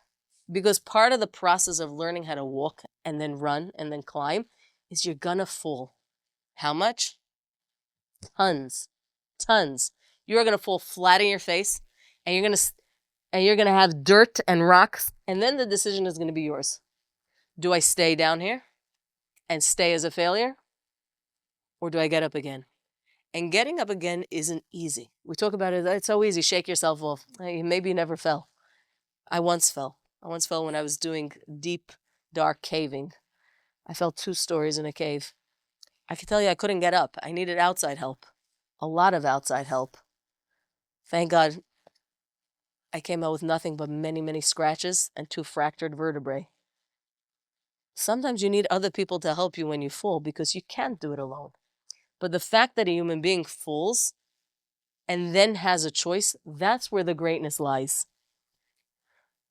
Because part of the process of learning how to walk and then run and then climb is you're going to fall. How much? Tons. Tons. You're going to fall flat in your face, and you're going to have dirt and rocks, and then the decision is going to be yours. Do I stay down here and stay as a failure? Or do I get up again? And getting up again isn't easy. We talk about it, it's so easy, shake yourself off. Maybe you never fell. I once fell. I once fell when I was doing deep, dark caving. I fell 2 stories in a cave. I can tell you I couldn't get up. I needed outside help. A lot of outside help. Thank God I came out with nothing but many, many scratches and 2 fractured vertebrae. Sometimes you need other people to help you when you fall because you can't do it alone. But the fact that a human being falls and then has a choice, that's where the greatness lies.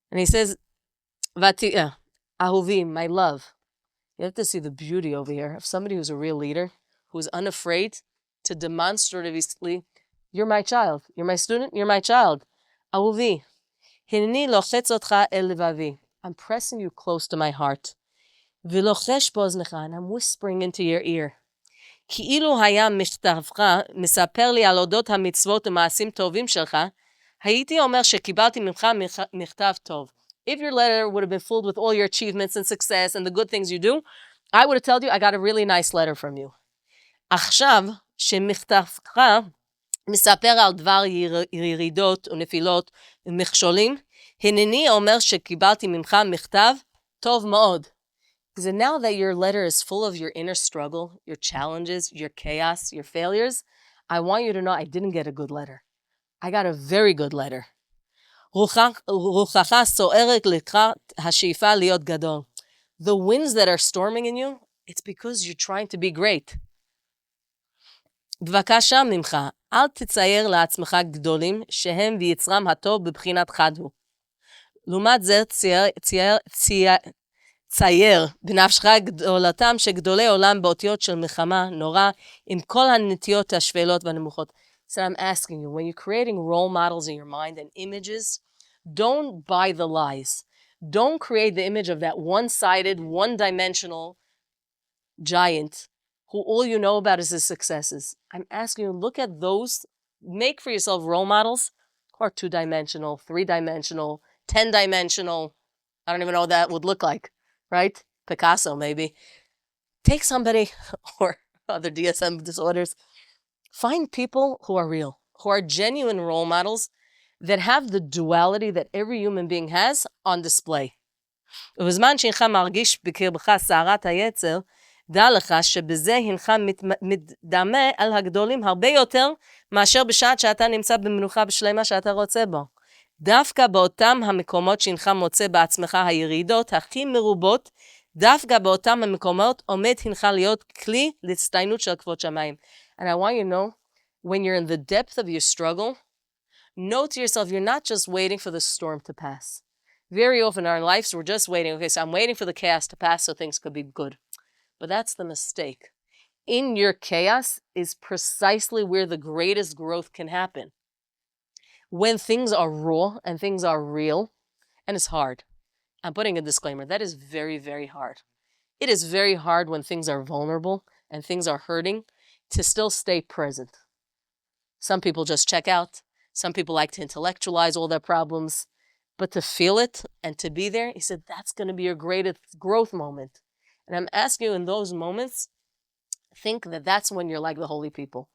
And he says, Ahuvi, my love. You have to see the beauty over here of somebody who's a real leader, who's unafraid to demonstratively, you're my child, you're my student, you're my child. Ahuvi, hineni lochetz otcha el levavi. I'm pressing you close to my heart. V'lochesh boznecha, and I'm whispering into your ear. כאילו היה מכתבך מספר לי על אודות המצוות ומעשים טובים שלך, הייתי אומר שקיבלתי ממך מכתב טוב. If your letter would have been filled with all your achievements and success and the good things you do, I would have told you I got a really nice letter from you. עכשיו שמכתבך מספר על דבר ירידות ונפילות ומכשולים, הנני אומר שקיבלתי ממך מכתב טוב מאוד. Because now that your letter is full of your inner struggle, your challenges, your chaos, your failures, I want you to know I didn't get a good letter. I got a very good letter. רוחך סוערת לקראת השאיפה להיות גדול. The winds that are storming in you, it's because you're trying to be great. בבקשה ממך, אל תצייר לעצמך גדולים שהם ויצרם הטוב בבחינת חד הוא. לעומת זה צייר בנפשך גדולתם שגדולי עולם באותיות של מלחמה נורא עם כל הנטיות השפלות והנמוכות. So I'm asking you, when you're creating role models in your mind and images, don't buy the lies. Don't create the image of that one-sided, one-dimensional giant who all you know about is his successes. I'm asking you, look at those, make for yourself role models who are two-dimensional, three-dimensional, 10-dimensional. I don't even know what that would look like, right? Picasso, maybe. Take somebody, or other DSM disorders, find people who are real, who are genuine role models that have the duality that every human being has on display. ובזמן שהנך מרגיש בקרבך סערת היצר, דע לך שבזה הנך מתדמה על הגדולים הרבה יותר מאשר בשעת שאתה נמצא במנוחה בשלמה שאתה רוצה בו. דווקא באותם המקומות שהנך מוצא בעצמך הירידות הכי מרובות, דווקא באותם המקומות עומד הנך להיות כלי להצטיינות של כבוד שמיים. And I want you to know, when you're in the depth of your struggle, know to yourself, you're not just waiting for the storm to pass. Very often in our lives, we're just waiting. Okay, so I'm waiting for the chaos to pass so things could be good. But that's the mistake. In your chaos is precisely where the greatest growth can happen. When things are raw and things are real, and it's hard. I'm putting a disclaimer. That is very, very hard. It is very hard when things are vulnerable and things are hurting to still stay present. Some people just check out. Some people like to intellectualize all their problems. But to feel it and to be there, he said, that's going to be your greatest growth moment. And I'm asking you in those moments, think that that's when you're like the holy people.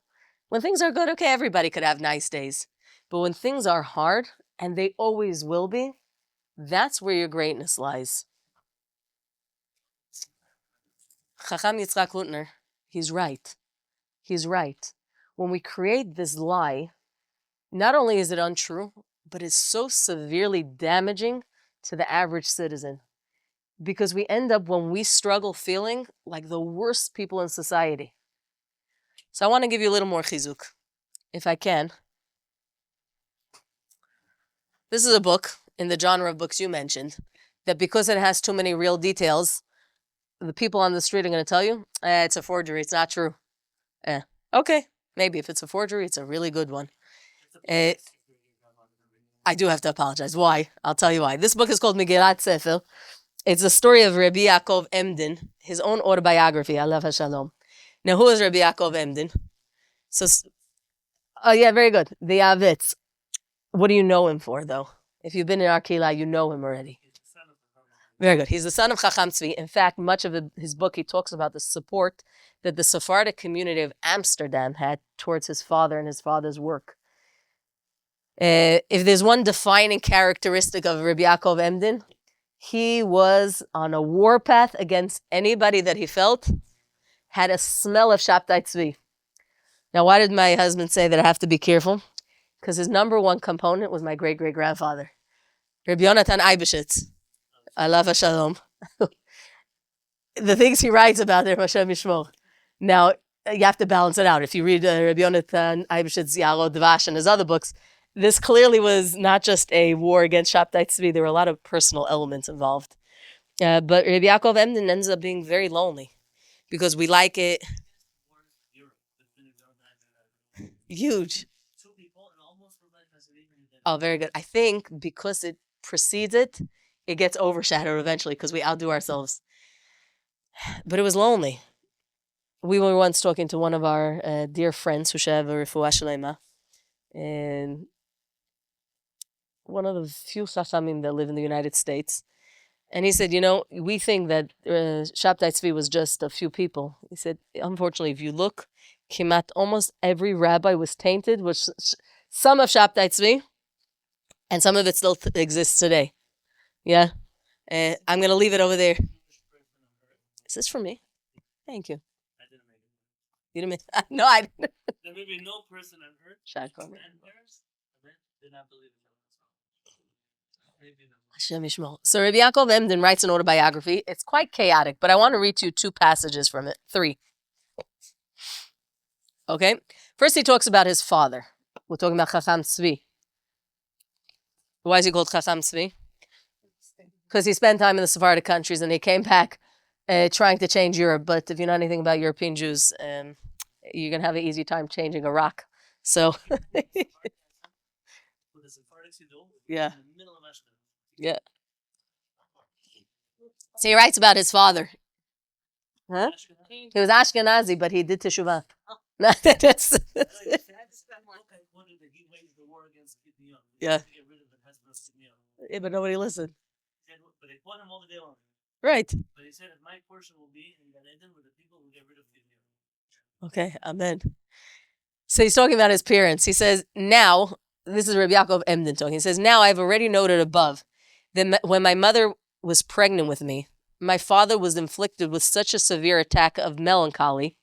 When things are good, okay, everybody could have nice days. But when things are hard, and they always will be, that's where your greatness lies. Chacham Yitzchak Lutner, he's right. He's right. When we create this lie, not only is it untrue, but it's so severely damaging to the average citizen. Because we end up, when we struggle, feeling like the worst people in society. So I want to give you a little more chizuk, if I can. This is a book in the genre of books you mentioned, that because it has too many real details, the people on the street are going to tell you, it's a forgery, it's not true. Okay, maybe if it's a forgery, it's a really good one. I do have to apologize. Why? I'll tell you why. This book is called Megillat Sefer. It's the story of Rabbi Yaakov Emden, his own autobiography, Alav Shalom. Now, who is Rabbi Yaakov Emden? So, oh yeah, very good. The Avitz. What do you know him for, though? If you've been in our Kehillah, you know him already. Very good. He's the son of Chacham Tzvi. In fact, much of his book, he talks about the support that the Sephardic community of Amsterdam had towards his father and his father's work. If there's one defining characteristic of Rabbi Yaakov Emden, he was on a warpath against anybody that he felt had a smell of Shabtai Tzvi. Now, why did my husband say that I have to be careful? Because his number one component was my great-great-grandfather, Rabbi Yonatan Eibeshitz. Alav Shalom. The things he writes about there, Hashem Yishmor. Now, you have to balance it out. If you read Rabbi Yonatan Eibeshitz Yarod Dvash and his other books, this clearly was not just a war against Shabtai Tzvi. There were a lot of personal elements involved. But Rabbi Yaakov Emden ends up being very lonely because we like it. Huge. Oh, very good. I think because it precedes it, it gets overshadowed eventually because we outdo ourselves. But it was lonely. We were once talking to one of our dear friends, Hushev Refuah Shlema, and one of the few Ḥachamim that live in the United States. And he said, we think that Shabtai Tzvi was just a few people. He said, unfortunately, if you look, Kimat, almost every rabbi was tainted with some of Shabtai Tzvi, and some of it still exists today. Yeah? I'm going to leave it over there. Is this for me? Thank you. You didn't mean, no, I didn't. There may be no person on earth Shaq, whose grandparents did not believe in God. Maybe no. Hashem Yishmor. So Rabbi Yaakov Emden writes an autobiography. It's quite chaotic, but I want to read to you 2 passages from it. 3. Okay? First, he talks about his father. We're talking about Chacham Tzvi. Why is he called Chacham Tzvi? Because he spent time in the Sephardic countries and he came back trying to change Europe. But if you know anything about European Jews, you're going to have an easy time changing a rock. So, yeah. Yeah. So he writes about his father. Huh? He was Ashkenazi, but he did teshuvah. Yeah. Yeah, but nobody listened. But they fought him all the day long. Right. But he said, if my portion will be in Gan Eden with the people who get rid of Gideon. Okay, amen. So he's talking about his parents. He says, now, this is Rabbi Yaakov Emden talking. He says, now I've already noted above that when my mother was pregnant with me, my father was inflicted with such a severe attack of melancholy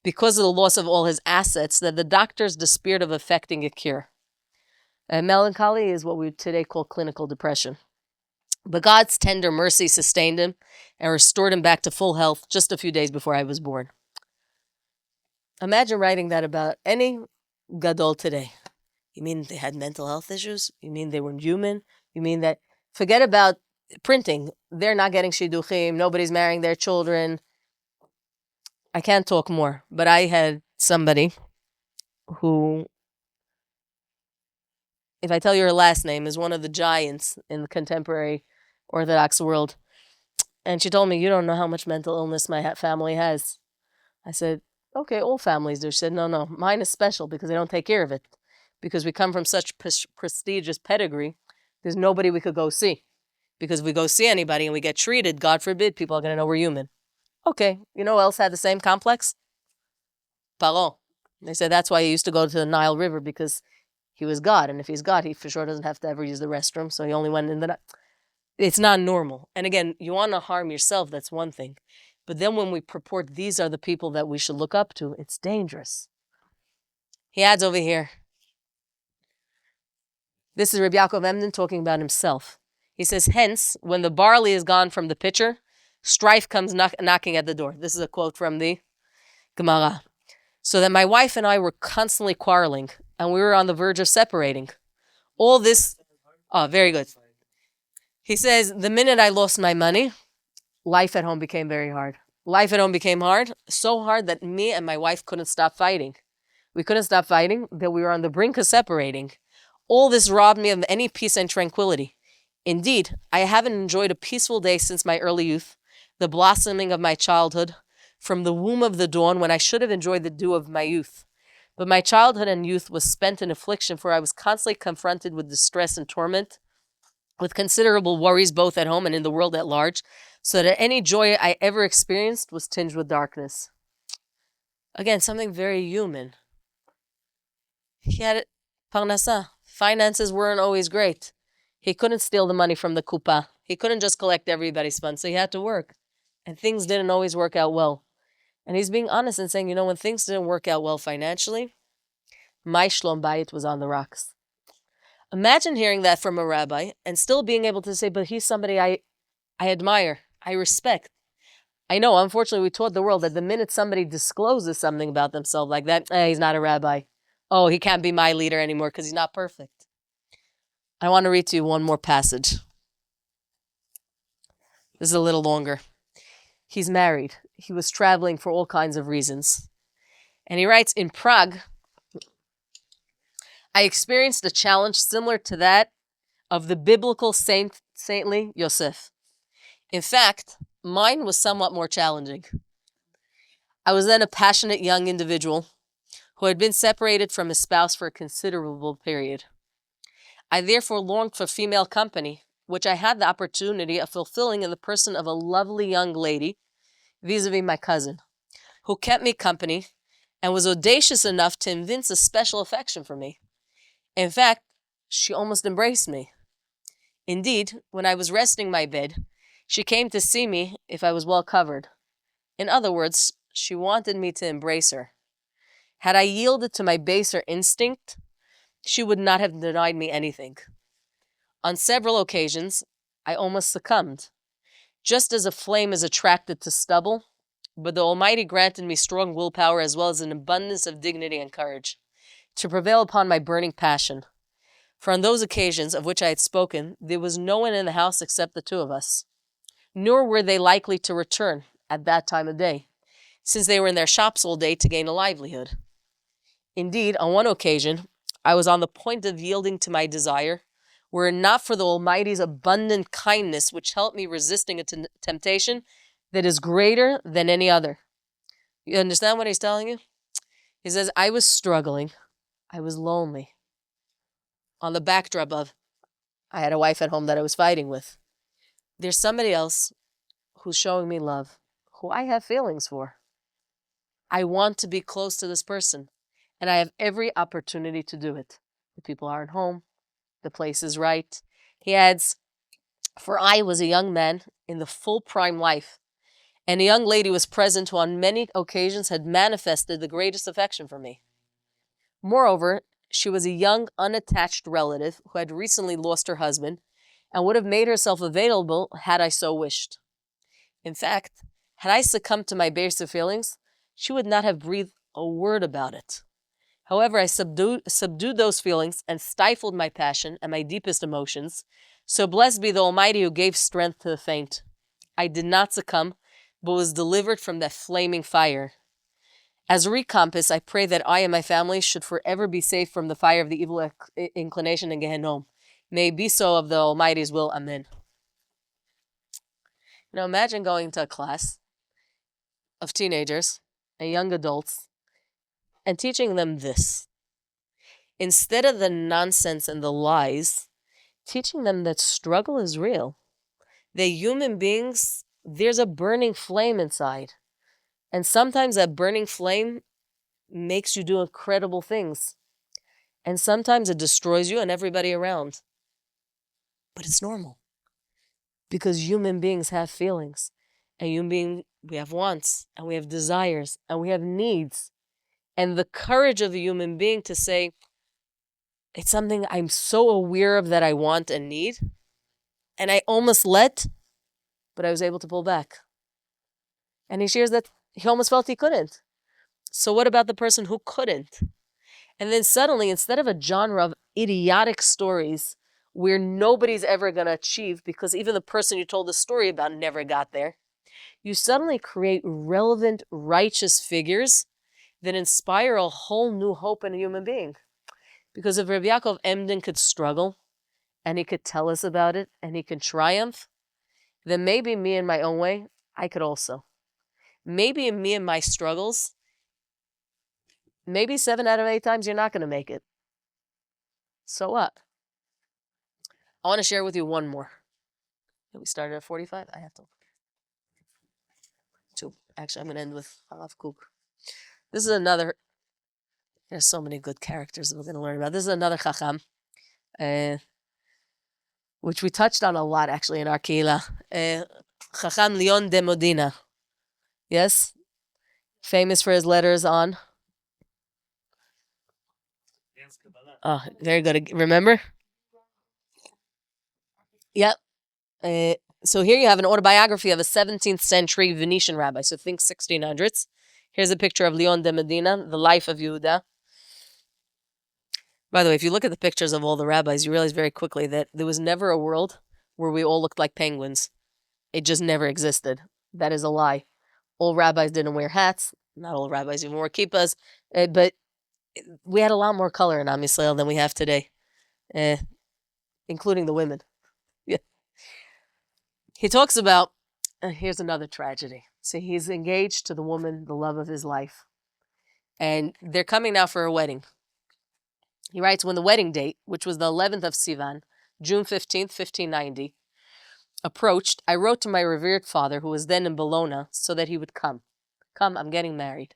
because of the loss of all his assets that the doctors despaired of effecting a cure. Melancholy is what we would today call clinical depression. But God's tender mercy sustained him and restored him back to full health just a few days before I was born. Imagine writing that about any gadol today. You mean they had mental health issues? You mean they weren't human? You mean that, forget about printing. They're not getting shidduchim. Nobody's marrying their children. I can't talk more, but I had somebody who, if I tell you her last name, is one of the giants in the contemporary Orthodox world. And she told me, you don't know how much mental illness my family has. I said, okay, all families do. She said, no, mine is special because they don't take care of it. Because we come from such prestigious pedigree, there's nobody we could go see. Because if we go see anybody and we get treated, God forbid, people are going to know we're human. Okay, you know who else had the same complex? Paro. They said that's why he used to go to the Nile River, because he was God. And if he's God, he for sure doesn't have to ever use the restroom. So he only went in the night. It's not normal. And again, you want to harm yourself, that's one thing. But then when we purport these are the people that we should look up to, it's dangerous. He adds over here. This is Rabbi Yaakov Emden talking about himself. He says, hence, when the barley is gone from the pitcher, strife comes knocking at the door. This is a quote from the Gemara. So that my wife and I were constantly quarreling, and we were on the verge of separating. All this, very good. He says, the minute I lost my money, life at home became very hard. Life at home became hard, so hard that me and my wife couldn't stop fighting. We couldn't stop fighting, that we were on the brink of separating. All this robbed me of any peace and tranquility. Indeed, I haven't enjoyed a peaceful day since my early youth, the blossoming of my childhood, from the womb of the dawn when I should have enjoyed the dew of my youth. But my childhood and youth was spent in affliction, for I was constantly confronted with distress and torment, with considerable worries both at home and in the world at large, so that any joy I ever experienced was tinged with darkness. Again, something very human. He had parnasa. Finances weren't always great. He couldn't steal the money from the kupa. He couldn't just collect everybody's funds, so he had to work. And things didn't always work out well. And he's being honest and saying, when things didn't work out well financially, my shlom bayit was on the rocks. Imagine hearing that from a rabbi and still being able to say, but he's somebody I admire, I respect. I know, unfortunately, we taught the world that the minute somebody discloses something about themselves like that, he's not a rabbi. Oh, he can't be my leader anymore because he's not perfect. I want to read to you one more passage. This is a little longer. He's married. He was traveling for all kinds of reasons. And he writes, in Prague, I experienced a challenge similar to that of the biblical saintly Yosef. In fact, mine was somewhat more challenging. I was then a passionate young individual who had been separated from his spouse for a considerable period. I therefore longed for female company, which I had the opportunity of fulfilling in the person of a lovely young lady, vis-a-vis my cousin, who kept me company and was audacious enough to evince a special affection for me. In fact, she almost embraced me. Indeed, when I was resting my bed, she came to see me if I was well covered. In other words, she wanted me to embrace her. Had I yielded to my baser instinct, she would not have denied me anything. On several occasions, I almost succumbed. Just as a flame is attracted to stubble, but the Almighty granted me strong willpower as well as an abundance of dignity and courage to prevail upon my burning passion. For on those occasions of which I had spoken, there was no one in the house except the two of us, nor were they likely to return at that time of day, since they were in their shops all day to gain a livelihood. Indeed, on one occasion, I was on the point of yielding to my desire, were it not for the Almighty's abundant kindness which helped me resisting a temptation that is greater than any other. You understand what he's telling you? He says, I was struggling. I was lonely. On the backdrop of, I had a wife at home that I was fighting with. There's somebody else who's showing me love, who I have feelings for. I want to be close to this person, and I have every opportunity to do it. The people aren't home. The place is right. He adds, for I was a young man in the full prime life, and a young lady was present who on many occasions had manifested the greatest affection for me. Moreover, she was a young, unattached relative who had recently lost her husband and would have made herself available had I so wished. In fact, had I succumbed to my baser feelings, she would not have breathed a word about it. However, I subdued those feelings and stifled my passion and my deepest emotions. So blessed be the Almighty who gave strength to the faint. I did not succumb, but was delivered from that flaming fire. As a recompense, I pray that I and my family should forever be safe from the fire of the evil inclination and Gehennom. May it be so of the Almighty's will. Amen. Now imagine going to a class of teenagers and young adults and teaching them this. Instead of the nonsense and the lies, teaching them that struggle is real. That human beings, there's a burning flame inside. And sometimes that burning flame makes you do incredible things. And sometimes it destroys you and everybody around. But it's normal. Because human beings have feelings. And we have wants, and we have desires, and we have needs. And the courage of a human being to say, it's something I'm so aware of that I want and need. And I almost let, but I was able to pull back. And he shares that he almost felt he couldn't. So what about the person who couldn't? And then suddenly, instead of a genre of idiotic stories where nobody's ever going to achieve, because even the person you told the story about never got there, you suddenly create relevant, righteous figures that inspire a whole new hope in a human being. Because if Rabbi Yaakov Emden could struggle, and he could tell us about it, and he can triumph, then maybe me in my own way, I could also. Maybe in me and my struggles, maybe 7 out of 8 times you're not going to make it. So what? I want to share with you one more. We started at 45. I have to. 2. Actually, I'm going to end with Halav Kuk. This is another. There's so many good characters that we're going to learn about. This is another Chacham, which we touched on a lot actually in our Kehila. Chacham Leon de Modena. Yes? Famous for his letters on. Oh, very good. Remember? Yep. So here you have an autobiography of a 17th century Venetian rabbi. So think 1600s. Here's a picture of Leon de Medina, the life of Yehuda. By the way, if you look at the pictures of all the rabbis, you realize very quickly that there was never a world where we all looked like penguins. It just never existed. That is a lie. All rabbis didn't wear hats. Not all rabbis even wore kippahs. But we had a lot more color in Am Yisrael than we have today, including the women. Yeah. He talks about, here's another tragedy. So he's engaged to the woman, the love of his life. And they're coming now for a wedding. He writes, when the wedding date, which was the 11th of Sivan, June 15th, 1590, approached, I wrote to my revered father, who was then in Bologna, so that he would come. Come, I'm getting married.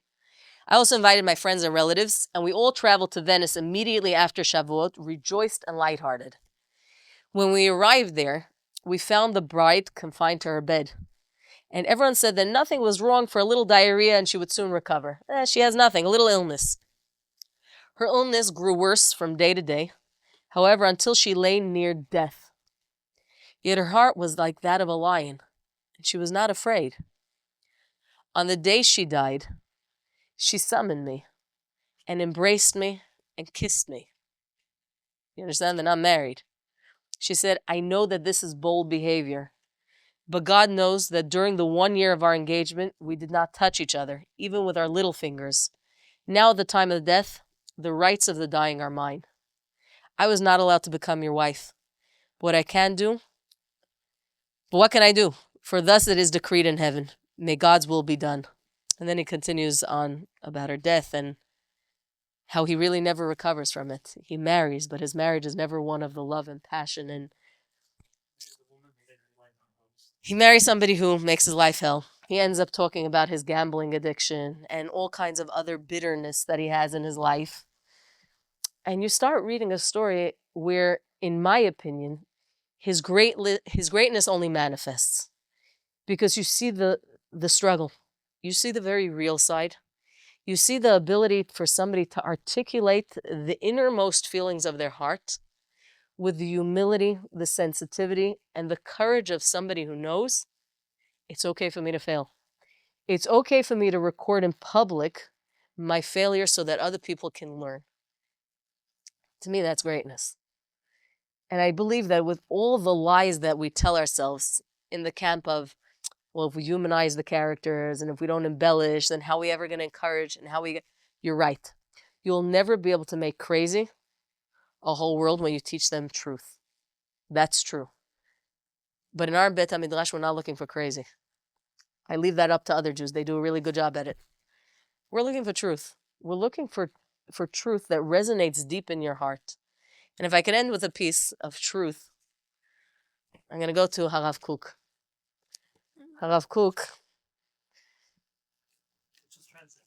I also invited my friends and relatives, and we all traveled to Venice immediately after Shavuot, rejoiced and lighthearted. When we arrived there, we found the bride confined to her bed. And everyone said that nothing was wrong for a little diarrhea and she would soon recover. She has nothing, a little illness. Her illness grew worse from day to day, however, until she lay near death. Yet her heart was like that of a lion, and she was not afraid. On the day she died, she summoned me and embraced me and kissed me. You understand? They're not married. She said, I know that this is bold behavior, but God knows that during the 1 year of our engagement, we did not touch each other, even with our little fingers. Now at the time of death, the rights of the dying are mine. I was not allowed to become your wife. What can I do? For thus it is decreed in heaven. May God's will be done. And then he continues on about her death and how he really never recovers from it. He marries, but his marriage is never one of the love and passion. And he marries somebody who makes his life hell. He ends up talking about his gambling addiction and all kinds of other bitterness that he has in his life. And you start reading a story where, in my opinion, his greatness only manifests because you see the struggle. You see the very real side. You see the ability for somebody to articulate the innermost feelings of their heart with the humility, the sensitivity, and the courage of somebody who knows it's okay for me to fail. It's okay for me to record in public my failure so that other people can learn. To me, that's greatness. And I believe that with all the lies that we tell ourselves in the camp of, well, if we humanize the characters and if we don't embellish, then how are we ever going to encourage and you're right. You'll never be able to make crazy a whole world when you teach them truth. That's true. But in our Bet Midrash, we're not looking for crazy. I leave that up to other Jews. They do a really good job at it. We're looking for truth. We're looking for truth that resonates deep in your heart. And if I can end with a piece of truth, I'm going to go to Harav Kook. Harav Kook,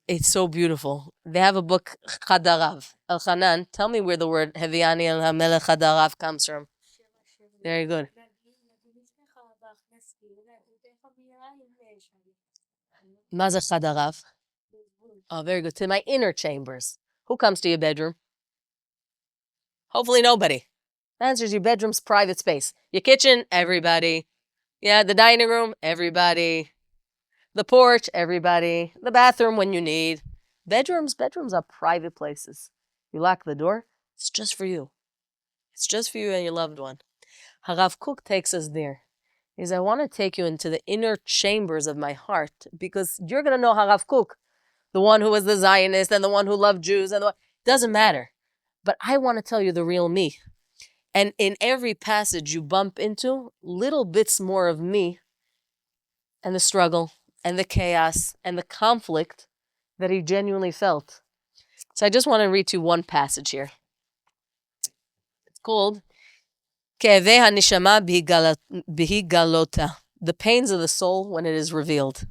it's so beautiful. They have a book, Chadarav. Elchanan, tell me where the word Heviani el HaMelech Chadarav comes from. Very good. מה זה חדריו? Oh, very good. To my inner chambers. Who comes to your bedroom? Hopefully nobody. The answer is your bedroom's private space. Your kitchen, everybody. Yeah, the dining room, everybody. The porch, everybody. The bathroom when you need. Bedrooms are private places. You lock the door, it's just for you. It's just for you and your loved one. Harav Kook takes us there. Is I want to take you into the inner chambers of my heart because you're going to know Harav Kook, the one who was the Zionist and the one who loved Jews and doesn't matter. But I want to tell you the real me. And in every passage you bump into little bits more of me and the struggle and the chaos and the conflict that he genuinely felt. So I just want to read you one passage here. It's called Ke'evei hanishama bihigalota, the pains of the soul when it is revealed.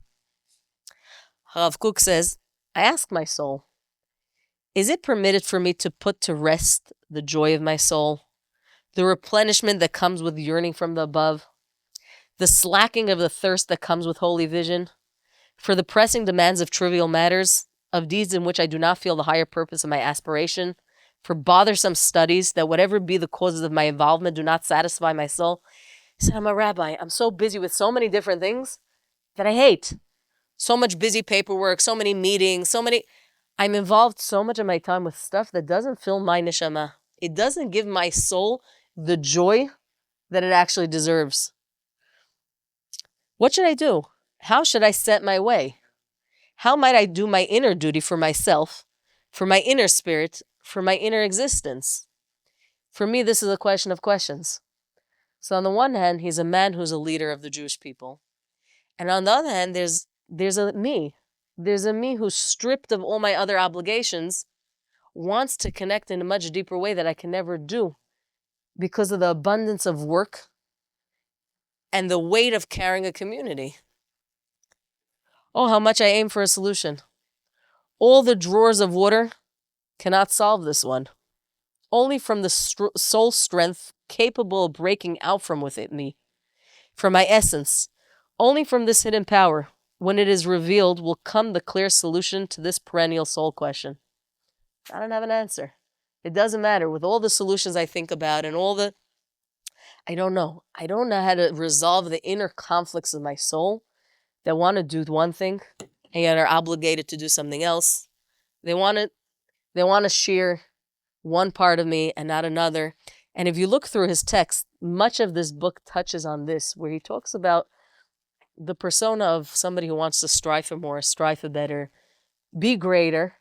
Harav Kook says, I ask my soul, is it permitted for me to put to rest the joy of my soul, the replenishment that comes with yearning from the above, the slacking of the thirst that comes with holy vision, for the pressing demands of trivial matters, of deeds in which I do not feel the higher purpose of my aspiration, for bothersome studies that whatever be the causes of my involvement do not satisfy my soul? He said, I'm a rabbi. I'm so busy with so many different things that I hate. So much busy paperwork, so many meetings, I'm involved so much of my time with stuff that doesn't fill my neshama. It doesn't give my soul the joy that it actually deserves. What should I do? How should I set my way? How might I do my inner duty for myself, for my inner spirit, for my inner existence? For me, this is a question of questions. So on the one hand, he's a man who's a leader of the Jewish people. And on the other hand, there's a me. There's a me who's stripped of all my other obligations, wants to connect in a much deeper way that I can never do because of the abundance of work and the weight of carrying a community. Oh, how much I aim for a solution. All the drawers of water cannot solve this one. Only from the soul strength capable of breaking out from within me, from my essence, only from this hidden power, when it is revealed, will come the clear solution to this perennial soul question. I don't have an answer. It doesn't matter. With all the solutions I think about and I don't know. I don't know how to resolve the inner conflicts of my soul that want to do one thing and yet are obligated to do something else. They want to share one part of me and not another. And if you look through his text, much of this book touches on this, where he talks about the persona of somebody who wants to strive for more, strive for better, be greater,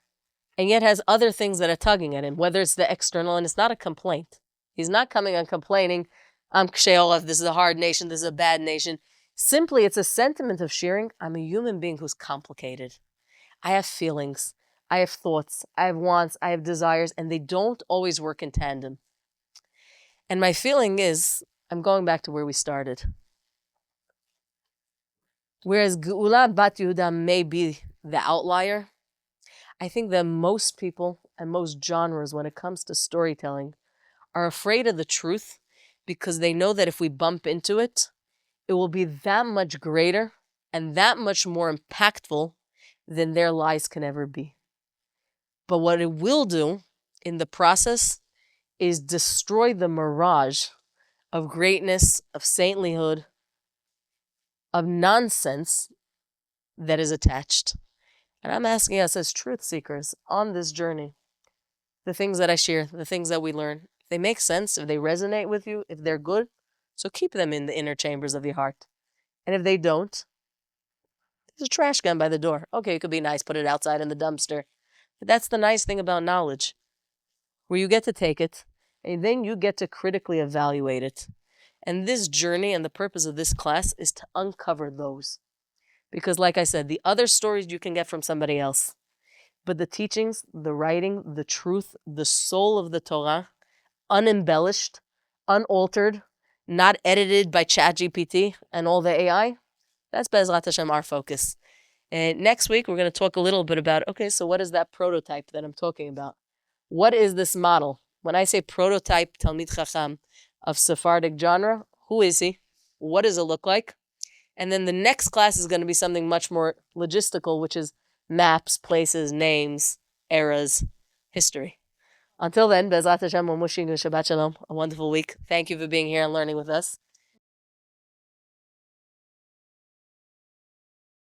and yet has other things that are tugging at him, whether it's the external, and it's not a complaint. He's not coming and complaining, I'm Kshei Olav, this is a hard nation, this is a bad nation. Simply, it's a sentiment of sharing, I'm a human being who's complicated. I have feelings, I have thoughts, I have wants, I have desires, and they don't always work in tandem. And my feeling is, I'm going back to where we started. Whereas Geula Bat Yehuda may be the outlier, I think that most people and most genres, when it comes to storytelling, are afraid of the truth because they know that if we bump into it, it will be that much greater and that much more impactful than their lies can ever be. But what it will do in the process is destroy the mirage of greatness, of saintlyhood, of nonsense that is attached. And I'm asking us as truth seekers on this journey, the things that I share, the things that we learn, if they make sense, if they resonate with you, if they're good, so keep them in the inner chambers of your heart. And if they don't, there's a trash can by the door. Okay, it could be nice, put it outside in the dumpster. But that's the nice thing about knowledge, where you get to take it, and then you get to critically evaluate it. And this journey and the purpose of this class is to uncover those. Because like I said, the other stories you can get from somebody else. But the teachings, the writing, the truth, the soul of the Torah, unembellished, unaltered, not edited by ChatGPT and all the AI, that's Be'ezrat Hashem our focus. And next week, we're going to talk a little bit about, okay, so what is that prototype that I'm talking about? What is this model? When I say prototype Talmid Chacham of Sephardic genre, who is he? What does it look like? And then the next class is going to be something much more logistical, which is maps, places, names, eras, history. Until then, Be'ezrat Hashem, we're wishing you Shabbat Shalom, a wonderful week. Thank you for being here and learning with us.